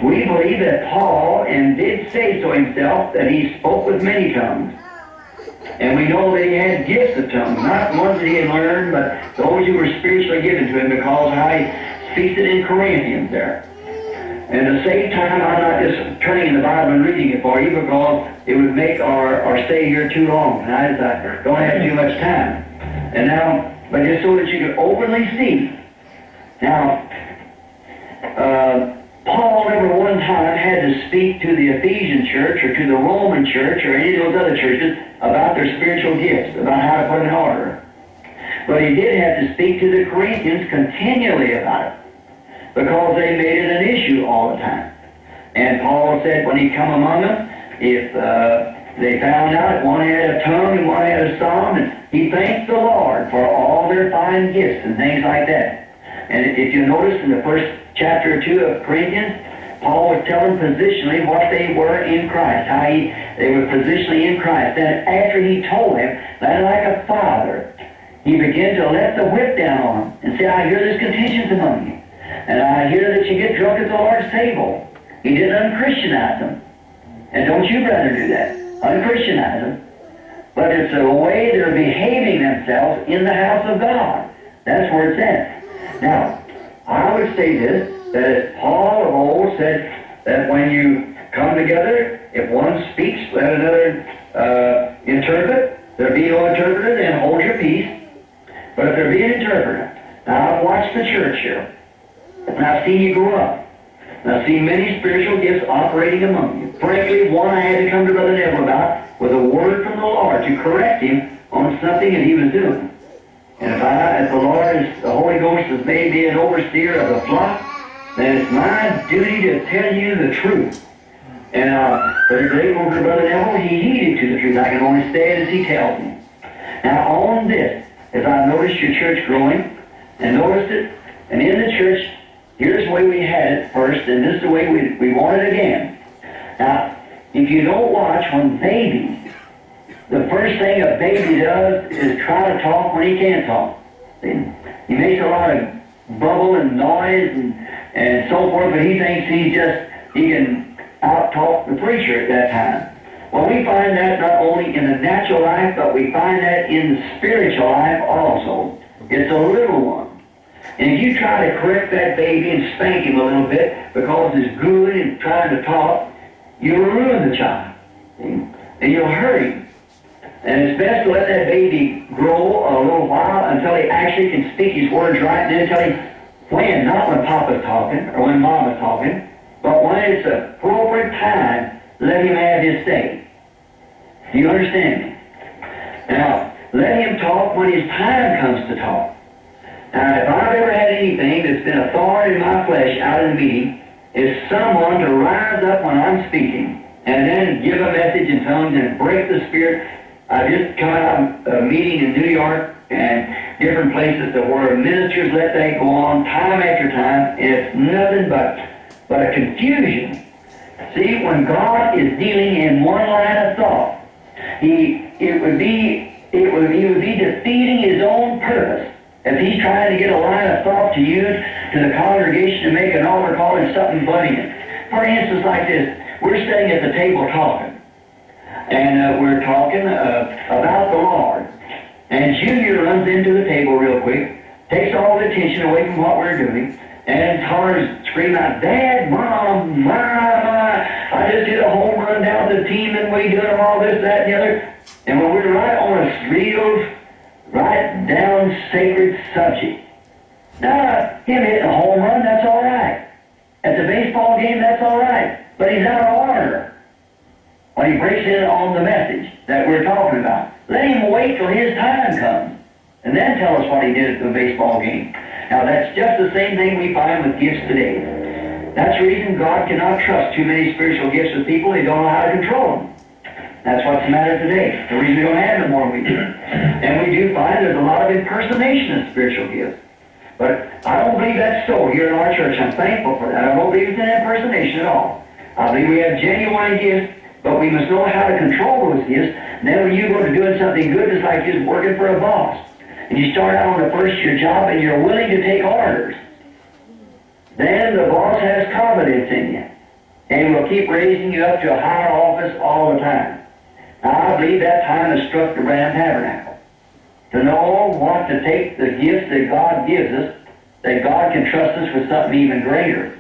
S6: We believe that Paul, and did say so himself, that he spoke with many tongues. And we know that he had gifts of tongues, not ones that he had learned, but those who were spiritually given to him, because how he speaks it in Corinthians there. And at the same time, I'm not just turning in the Bible and reading it for you, because it would make our stay here too long tonight, as I don't have too much time. And now, but just so that you can openly see. Now, Paul never one time had to speak to the Ephesian church or to the Roman church or any of those other churches about their spiritual gifts, about how to put them in order. But he did have to speak to the Corinthians continually about it, because they made it an issue all the time. And Paul said when he come among them, if they found out one had a tongue and one had a psalm, and he thanked the Lord for all their fine gifts and things like that. And if you notice in the first chapter or 2 of Corinthians, Paul was telling positionally what they were in Christ, how they were positionally in Christ. Then after he told them that like a father, he began to let the whip down on them and say, I hear there's contentions among you. And I hear that you get drunk at the Lord's table. He didn't unchristianize them. And don't you, brother, do that. Unchristianize them. But it's the way they're behaving themselves in the house of God. That's where it's at. Now, I would say this, that as Paul of old said that when you come together, if one speaks, let another interpret. There be no interpreter, then hold your peace. But if there be an interpreter, now I've watched the church here, and I've seen you grow up. And I've seen many spiritual gifts operating among you. Frankly, one I had to come to Brother Neville about was a word from the Lord to correct him on something that he was doing. And if the Lord, the Holy Ghost has made me an overseer of the flock, then it's my duty to tell you the truth. And for the great Brother Neville, he heeded to the truth. I can only say it as he tells me. Now on this, as I noticed your church growing, and noticed it, and in the church, here's the way we had it first, and this is the way we want it again. Now, if you don't watch when babies, the first thing a baby does is try to talk when he can't talk. He makes a lot of bubble and noise and so forth, but he thinks he can out-talk the preacher at that time. Well, we find that not only in the natural life, but we find that in the spiritual life also. It's a little one. And if you try to correct that baby and spank him a little bit because he's good and trying to talk, you'll ruin the child. And you'll hurt him. And it's best to let that baby grow a little while until he actually can speak his words right, and then tell him when, not when Papa's talking or when Mama's talking, but when it's an appropriate time, let him have his say. Do you understand me? Now, let him talk when his time comes to talk. Now, if I've ever had anything that's been a thorn in my flesh out of the meeting, is someone to rise up when I'm speaking and then give a message in tongues and break the spirit. I just come out of a meeting in New York and different places where ministers let that go on time after time, and it's nothing but a confusion. See, when God is dealing in one line of thought, he would be defeating his own purpose. If he's trying to get a line of thought to use to the congregation to make an altar call and something funny. For instance, like this, we're sitting at the table talking, and we're talking about the Lord. And Junior runs into the table real quick, takes all the attention away from what we're doing, and hollers, screaming out, "Dad, Mom, Ma, I just hit a home run down to the team and we doing all this, that, and the other." And when we're right on a real, right down sacred subject. Now, him hitting a home run, that's all right. At the baseball game, that's all right. But he's out of order when he breaks in on the message that we're talking about. Let him wait till his time comes and then tell us what he did at the baseball game. Now, that's just the same thing we find with gifts today. That's the reason God cannot trust too many spiritual gifts with people. They don't know how to control them. That's what's the matter today. The reason we don't have them more than we do. And we do find there's a lot of impersonation in spiritual gifts. But I don't believe that's so here in our church. I'm thankful for that. I don't believe it's an impersonation at all. I believe we have genuine gifts, but we must know how to control those gifts. And then when you go to doing something good, it's like just working for a boss. And you start out on the first of your job and you're willing to take orders. Then the boss has confidence in you and will keep raising you up to a higher office all the time. Now, I believe that time has struck the Branham Tabernacle. To know what to take the gifts that God gives us, that God can trust us with something even greater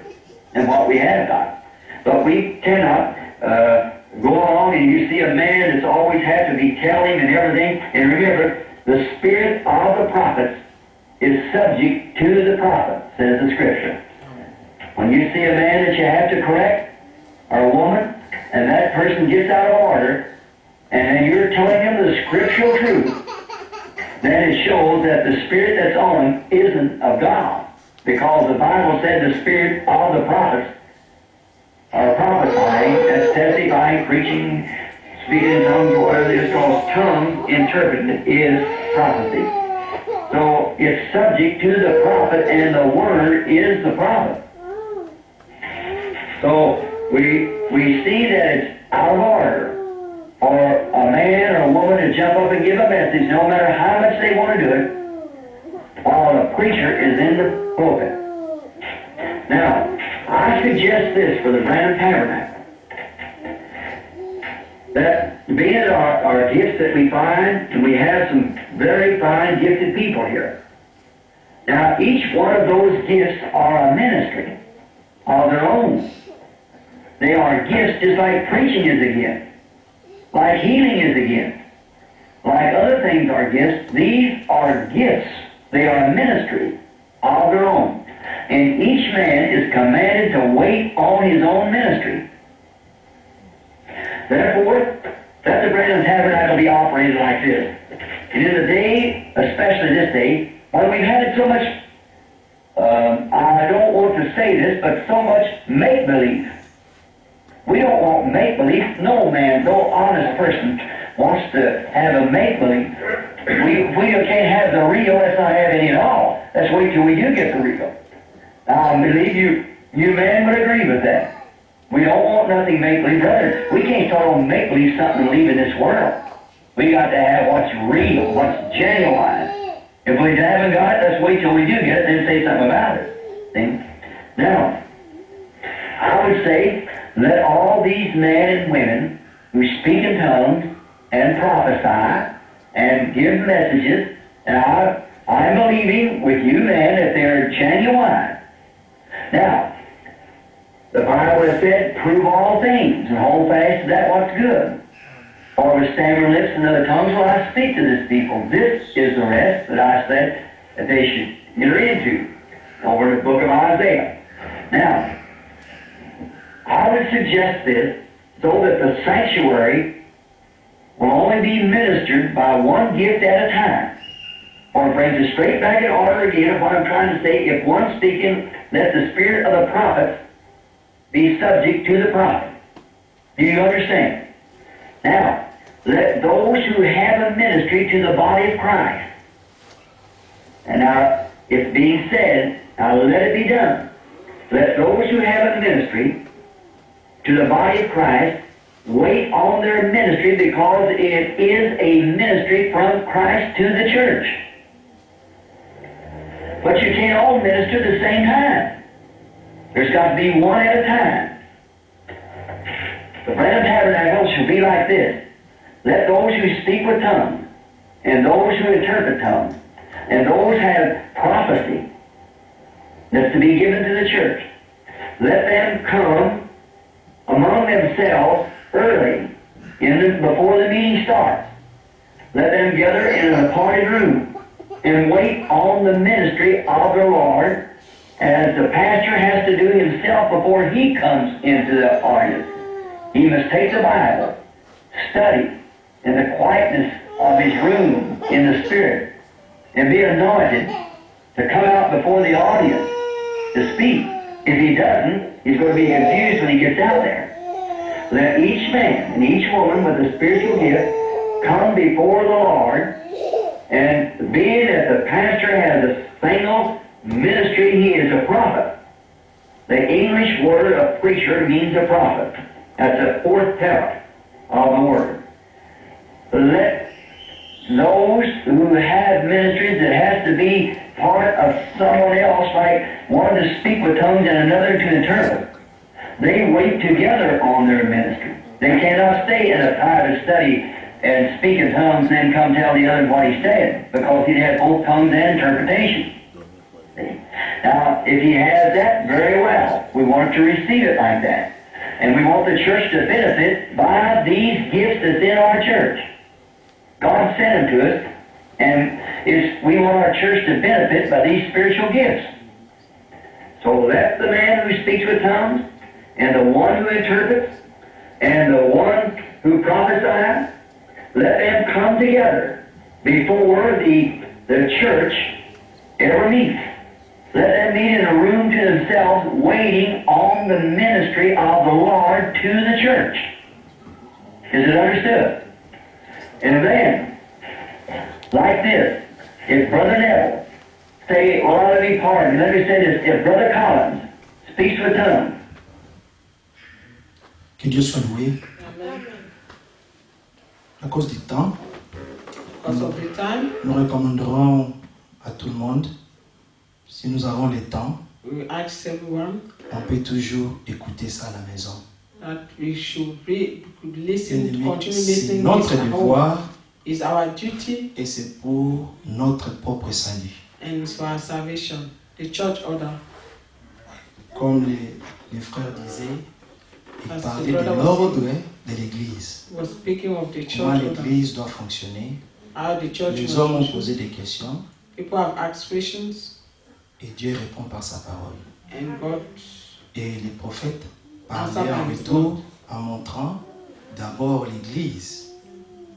S6: than what we have got. But we cannot go along and you see a man that's always had to be telling and everything. And remember, the spirit of the prophets is subject to the prophet, says the Scripture. When you see a man that you have to correct, or a woman, and that person gets out of order, and then you're telling him the scriptural truth, then it shows that the spirit that's on him isn't of God. Because the Bible said the spirit of the prophets are prophesying, that's testifying, preaching, speaking in tongues, or whatever it is, because tongue interpreted is prophecy. So it's subject to the prophet, and the word is the prophet. So we see that it's out of order for a man or a woman to jump up and give a message, no matter how much they want to do it, while the preacher is in the pulpit. Now, I suggest this for the Branham Tabernacle, that being our gifts that we find, and we have some very fine gifted people here. Now, each one of those gifts are a ministry of their own. They are gifts just like preaching is a gift, like healing is a gift, like other things are gifts. These are gifts. They are a ministry of their own. And each man is commanded to wait on his own ministry. Therefore, let the Branham Tabernacle be operated like this. And in the day, especially this day, when we've had so much, I don't want to say this, but so much make-believe. We don't want make-believe. No man, no honest person wants to have a make-believe. We can't have the real, let's not have any at all. Let's wait till we do get the real. I believe you men would agree with that. We don't want nothing make-believe. Brother, we can't start on make-believe something and leave in this world. We got to have what's real, what's genuine. If we haven't got it, let's wait till we do get it, then say something about it. See? Now, I would say, let all these men and women who speak in tongues and prophesy and give messages, and I'm believing with you, man, that they're genuine. Now, the Bible has said, prove all things, and hold fast to that what's good. For with stammering lips and other tongues will I speak to this people. This is the rest that I said that they should enter into. Over in the book of Isaiah. Now, I would suggest this, so that the sanctuary will only be ministered by one gift at a time. Or it brings it straight back in order again of what I'm trying to say. If one's speaking, let the spirit of the prophet be subject to the prophet. Do you understand? Now, let those who have a ministry to the body of Christ. And now, it's being said, now let it be done. Let those who have a ministry to the body of Christ wait on their ministry, because it is a ministry from Christ to the church. But you can't all minister at the same time. There's got to be one at a time. The Branham Tabernacle shall be like this. Let those who speak with tongues, and those who interpret tongues, and those have prophecy that's to be given to the church, let them come among themselves early before the meeting starts. Let them gather in an appointed room and wait on the ministry of the Lord, as the pastor has to do himself before he comes into the audience. He must take the Bible, study in the quietness of his room in the Spirit, and be anointed to come out before the audience to speak. If he doesn't, he's going to be confused when he gets out there. Let each man and each woman with a spiritual gift come before the Lord, and being that the pastor has a single ministry, he is a prophet. The English word of preacher means a prophet. That's the fourth part of the word. Let those who have ministries that has to be part of someone else, like one to speak with tongues and another to interpret, they wait together on their ministry. They cannot stay in a private study and speak in tongues and then come tell the other what he said, because he'd have both tongues and interpretation. Now, if he has that, very well. We want to receive it like that. And we want the church to benefit by these gifts that's in our church. God sent them to us, and we want our church to benefit by these spiritual gifts. So let the man who speaks with tongues, and the one who interprets, and the one who prophesies, let them come together before the church ever meets. Let them meet in a room to themselves, waiting on the ministry of the Lord to the church. Is it understood? And then, like this, if Brother Neville, say, well, let me pardon, let me say this, if Brother Collins speaks with tongues.
S3: Que Dieu soit loué. À cause du temps,
S2: Because of the time,
S3: nous recommanderons à tout le monde, si nous avons le temps,
S2: we ask everyone
S3: on peut toujours écouter ça à la maison.
S2: that we should listen,
S3: Bien-aimés,
S2: continue
S3: c'est
S2: listening
S3: notre
S2: this at home.
S3: devoir
S2: It's our duty
S3: et c'est pour notre propre salut.
S2: and it's for our salvation. The church order.
S3: Comme les frères disaient, ils
S2: As
S3: parlaient
S2: the
S3: de
S2: brother was
S3: l'ordre de l'Église.
S2: Was speaking of the
S3: Comment
S2: church order.
S3: l'Église doit fonctionner.
S2: How the church
S3: Les
S2: must
S3: hommes ont
S2: function.
S3: posé des questions
S2: People have asked questions,
S3: et Dieu répond par sa parole.
S2: and God
S3: Et les prophètes
S2: Answer
S3: parlaient en
S2: by his
S3: retour
S2: word.
S3: en montrant d'abord l'Église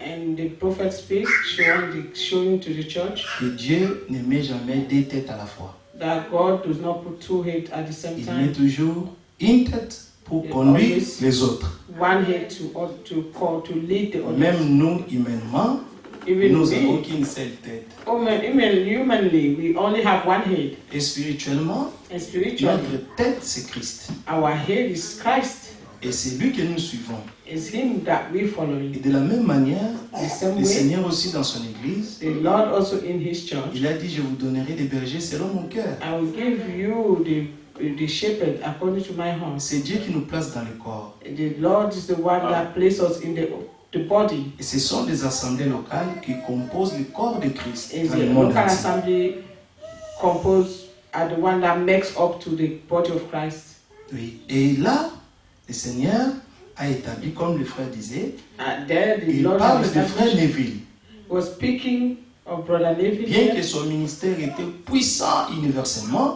S2: and the prophet speaks, showing to the church
S3: que Dieu ne met jamais deux têtes à la fois.
S2: that God does not put two heads at the same
S3: Il met
S2: time.
S3: toujours une tête pour
S2: Il
S3: conduire
S2: always
S3: les autres.
S2: one head to lead the others.
S3: Même nous, humainement,
S2: Even
S3: nous n'avons
S2: we,
S3: qu'une seule tête.
S2: humanly, we only have one head.
S3: Et spirituellement,
S2: And spiritually,
S3: notre tête, c'est Christ.
S2: our head is Christ.
S3: Et c'est lui que nous suivons.
S2: It's Him that we follow.
S3: Et de la même manière,
S2: The same
S3: le
S2: way,
S3: Seigneur aussi dans son église,
S2: the Lord also in His church,
S3: il a dit, je vous donnerai des bergers selon mon cœur.
S2: I will give you the shepherd according to my heart.
S3: C'est Dieu qui nous place dans le corps.
S2: The Lord is the one that places us in the body.
S3: Et ce sont des assemblées locales qui composent le corps de Christ
S2: And
S3: dans le
S2: the
S3: monde
S2: local
S3: entier.
S2: assembly composed are the one that makes up to the body of Christ.
S3: Oui. Et là, le Seigneur a établi, comme le frère disait,
S2: And there the
S3: il
S2: Lord
S3: parle
S2: has
S3: de frère
S2: established-
S3: Neville.
S2: was speaking of Brother Neville
S3: Bien
S2: here.
S3: que son ministère était puissant universellement,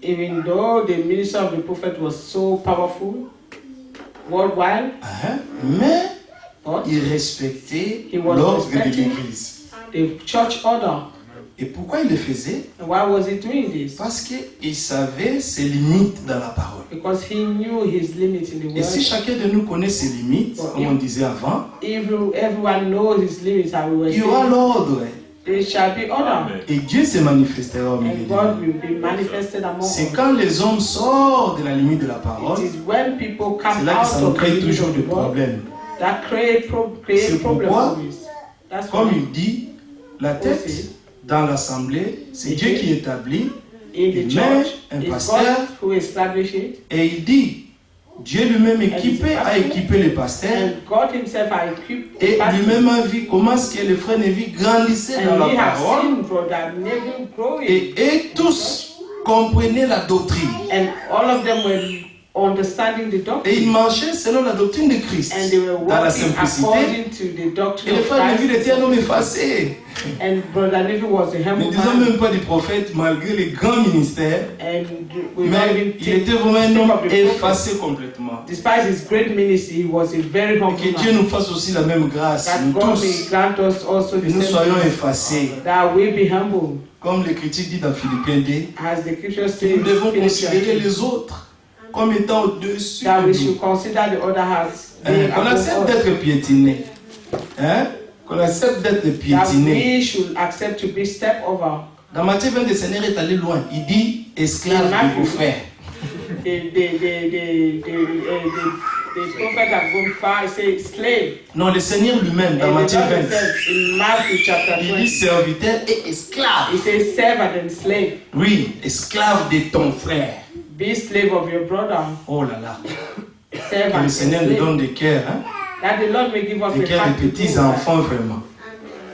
S2: Even though the ministry of the prophet was so powerful worldwide,
S3: hein, mais
S2: but
S3: il respectait
S2: He was
S3: l'ordre de
S2: respecting-
S3: l'Église.
S2: the church order.
S3: Et pourquoi il le faisait?
S2: And why was he doing this?
S3: Parce qu'il savait ses limites dans la parole.
S2: Because he knew his limit in the
S3: Et si
S2: word.
S3: chacun de nous connaît ses limites, comme on disait avant,
S2: If everyone knows his limits, as we were
S3: il y aura
S2: saying,
S3: l'ordre.
S2: there shall be order.
S3: Et Dieu se manifestera au milieu
S2: And
S3: de
S2: God
S3: nous.
S2: will be manifested among
S3: C'est
S2: us.
S3: quand les hommes sortent de la limite de la parole,
S2: It is when people
S3: c'est
S2: come
S3: là que
S2: out
S3: ça nous
S2: of the
S3: crée
S2: limit
S3: toujours
S2: of
S3: des
S2: the word
S3: problèmes.
S2: that create
S3: C'est
S2: problems
S3: pourquoi,
S2: always. That's
S3: comme
S2: why
S3: il dit, la tête
S2: aussi,
S3: dans l'assemblée, c'est Dieu qui établit,
S2: in the
S3: il met
S2: church,
S3: un
S2: it's
S3: pasteur,
S2: God who established it,
S3: et il dit, Dieu lui-même a équipé les pasteurs,
S2: and God Himself has equipped the
S3: et
S2: pastor.
S3: lui-même a vu comment est-ce que le frère Neville grandissait dans
S2: And
S3: la
S2: we have
S3: parole,
S2: seen Brother Neville growing,
S3: et tous comprenaient la doctrine.
S2: and all of them were understanding the
S3: Et
S2: doctrine,
S3: ils marchaient selon la doctrine de Christ,
S2: and they were
S3: dans la
S2: walking
S3: simplicité.
S2: according to the
S3: Et
S2: doctrine
S3: le
S2: of
S3: frère Neville était un homme
S2: Christ.
S3: effacé.
S2: And Brother Neville was a
S3: Ne
S2: humble
S3: disons
S2: man,
S3: même pas du prophète, malgré les grands ministères,
S2: and we don't
S3: mais
S2: even
S3: il
S2: think
S3: était vraiment un
S2: think
S3: homme
S2: of the prophet.
S3: effacé complètement.
S2: Despite his great ministry, he was a very humble
S3: Que Dieu
S2: man.
S3: nous fasse aussi la même grâce,
S2: That
S3: nous
S2: God may
S3: tous,
S2: grant us also
S3: que
S2: the
S3: nous
S2: same
S3: soyons
S2: grace,
S3: effacés.
S2: that we be humble,
S3: Comme le critique dit dans Philippiens 2,
S2: as the scripture
S3: que
S2: says,
S3: nous devons
S2: Philippians
S3: considérer
S2: 2,
S3: les autres comme étant au-dessus
S2: that we
S3: de nous.
S2: should consider the other as being
S3: Qu'on accepte
S2: above us,
S3: d'être piétiné. Hein? Qu'on accepte d'être
S2: that
S3: piétiné.
S2: we should accept to be step over.
S3: Dans Matthieu 20, le Seigneur est allé loin. Il dit esclave de vos frères.
S2: The prophet has gone far, he says slave.
S3: Non, le Seigneur lui-même, dans
S2: And the
S3: Matthieu
S2: Bible
S3: 20,
S2: says in Matthew chapter
S3: il dit
S2: 20,
S3: serviteur et esclave.
S2: he says servant and slave.
S3: Oui, esclave de ton frère.
S2: Be slave of your brother.
S3: Oh là là.
S2: Servant
S3: Que le
S2: and
S3: Seigneur nous
S2: slave.
S3: donne des cœurs, hein?
S2: That the Lord may give us
S3: Des
S2: a
S3: cœurs
S2: heart
S3: de
S2: to
S3: petits
S2: do that.
S3: enfants vraiment.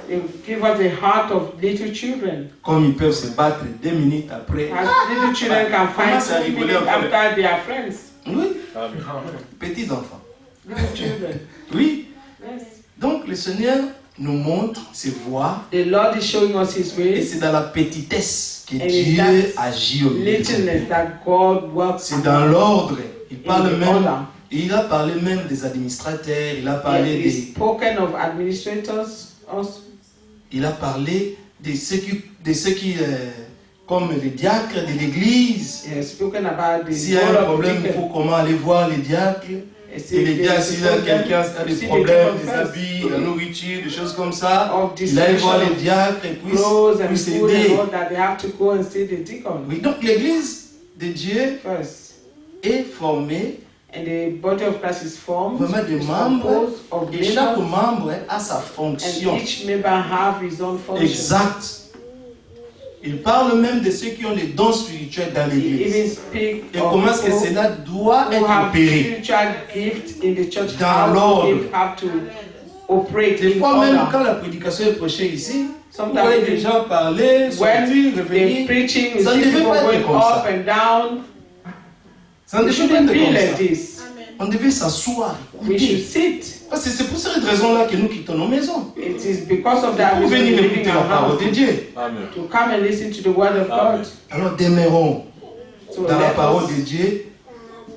S2: He give us the heart of little children.
S3: Comme ils peuvent se battre 2 minutes après.
S2: As little children can find
S3: Commence à
S2: 2
S3: rigoler
S2: minutes
S3: encore.
S2: after their friends.
S3: Oui, petits enfants.
S2: Little children.
S3: Oui.
S2: Yes.
S3: Donc le Seigneur nous montre ses voies
S2: The Lord is showing us His
S3: et
S2: ways.
S3: c'est dans la petitesse que
S2: And
S3: Dieu
S2: it's that
S3: agit au milieu de son
S2: Littleness
S3: peuple.
S2: that God works
S3: C'est dans l'ordre. Il parle
S2: the
S3: même,
S2: order.
S3: il a parlé même des administrateurs, il a
S2: He
S3: parlé
S2: has spoken of administrators also.
S3: il a parlé de ceux qui comme les diacres de l'église.
S2: He has spoken about the
S3: S'il y a
S2: role
S3: un
S2: of
S3: problème, il
S2: deacon.
S3: faut comment aller voir les diacres.
S2: And
S3: Et les diacres, s'il y a quelqu'un qui a des
S2: see the
S3: problèmes,
S2: deacon
S3: des
S2: first.
S3: habits, la nourriture, des choses comme ça,
S2: Of
S3: il allait voir les
S2: distribution of
S3: diacres et
S2: clothes and
S3: puisse
S2: food
S3: aider.
S2: and all that, they have to go and see the deacon
S3: Oui, donc l'église de Dieu
S2: first.
S3: est formée
S2: And the body of Christ is formed,
S3: vraiment de
S2: is
S3: membres
S2: composed of
S3: et chaque
S2: members,
S3: membre a sa
S2: and
S3: fonction
S2: each member have his own function.
S3: exacte. Il parle même de ceux qui ont les dons spirituels dans
S2: He even
S3: l'église.
S2: speak
S3: Et
S2: of
S3: comment est-ce que
S2: people
S3: cela doit
S2: who
S3: être
S2: have
S3: opéré.
S2: spiritual gift in the church,
S3: Dans
S2: how
S3: l'ordre.
S2: they have to operate
S3: Des
S2: in
S3: fois même
S2: order.
S3: quand la prédication est prêchée ici, vous
S2: Sometimes
S3: voyez les gens parler,
S2: when
S3: sortir,
S2: the
S3: revenir.
S2: preaching is
S3: Ça ne devait
S2: people
S3: pas être
S2: going
S3: comme
S2: up
S3: ça.
S2: and down,
S3: Ça ne
S2: it
S3: devait pas
S2: shouldn't
S3: être
S2: be
S3: comme
S2: like
S3: ça.
S2: this.
S3: On devait s'asseoir,
S2: We should
S3: écouter.
S2: sit.
S3: Parce que c'est pour cette raison-là que nous quittons nos maisons.
S2: It is because of that
S3: Pour
S2: reason
S3: venir
S2: we
S3: écouter
S2: leave
S3: la
S2: our
S3: parole
S2: house
S3: de Dieu.
S2: to come and listen to the word of God.
S3: Alors demeurons
S2: So
S3: dans la
S2: let
S3: parole
S2: us
S3: de Dieu.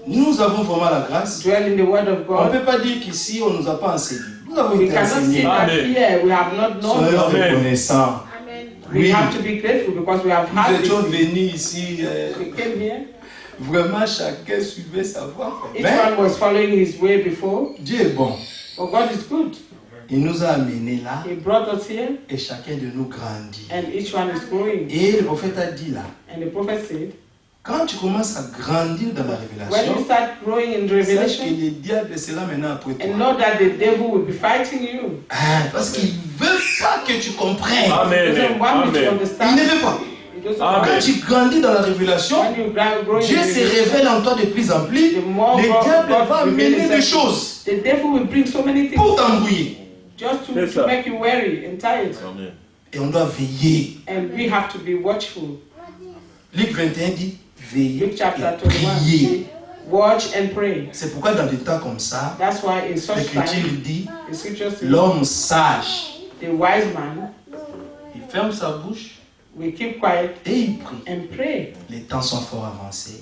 S3: Nous avons vraiment la grâce.
S2: dwell in the word of
S3: On ne
S2: God.
S3: peut pas dire qu'ici on ne nous a pas enseigné. Nous avons
S2: We
S3: été
S2: cannot
S3: enseignés.
S2: say that here we have not known
S3: Soyons
S2: this.
S3: reconnaissants.
S2: We
S3: Oui.
S2: have to be grateful because we have
S3: Nous
S2: had
S3: étions
S2: this.
S3: venus ici.
S2: We came here.
S3: Vraiment, chacun suivait sa voie.
S2: Each
S3: Mais
S2: one was following his way before.
S3: Dieu est bon.
S2: But God is good.
S3: Il nous a amenés là
S2: He brought us here,
S3: et chacun de nous grandit.
S2: and each one is growing.
S3: Et le prophète a dit là,
S2: And the prophet said,
S3: quand tu commences à grandir dans la
S2: when you
S3: révélation,
S2: start growing in
S3: sache que
S2: revelation,
S3: le diable sera maintenant après
S2: and
S3: toi.
S2: know that the devil will be fighting you.
S3: Ah, parce qu'il ne veut pas que tu comprennes.
S2: He
S1: Amen.
S2: doesn't want you to
S1: Amen.
S3: Il
S2: understand.
S3: ne veut pas.
S2: He doesn't
S1: Amen.
S2: want
S3: Quand tu grandis dans la révélation,
S2: When you grow in
S3: Dieu se
S2: revelation,
S3: révèle en toi de plus en plus.
S2: the more
S3: Le
S2: God
S3: diable va
S2: reveals
S3: amener des
S2: himself,
S3: choses
S2: the devil will bring so many things
S3: pour t'embrouiller.
S2: just to
S1: Yes, sir.
S2: make you weary and tired.
S1: Amen.
S3: Et on doit veiller.
S2: And we have to be watchful.
S3: Luc 21 dit veiller
S2: Luke chapter
S3: et
S2: 21
S3: prier.
S2: say, watch and pray.
S3: C'est pourquoi dans des temps comme ça,
S2: That's why in such
S3: l'Écriture
S2: time,
S3: dit
S2: the scriptures say,
S3: l'homme sage,
S2: the wise man
S3: il ferme sa bouche
S2: will keep quiet
S3: et il prie.
S2: and pray.
S3: Les temps sont fort avancés.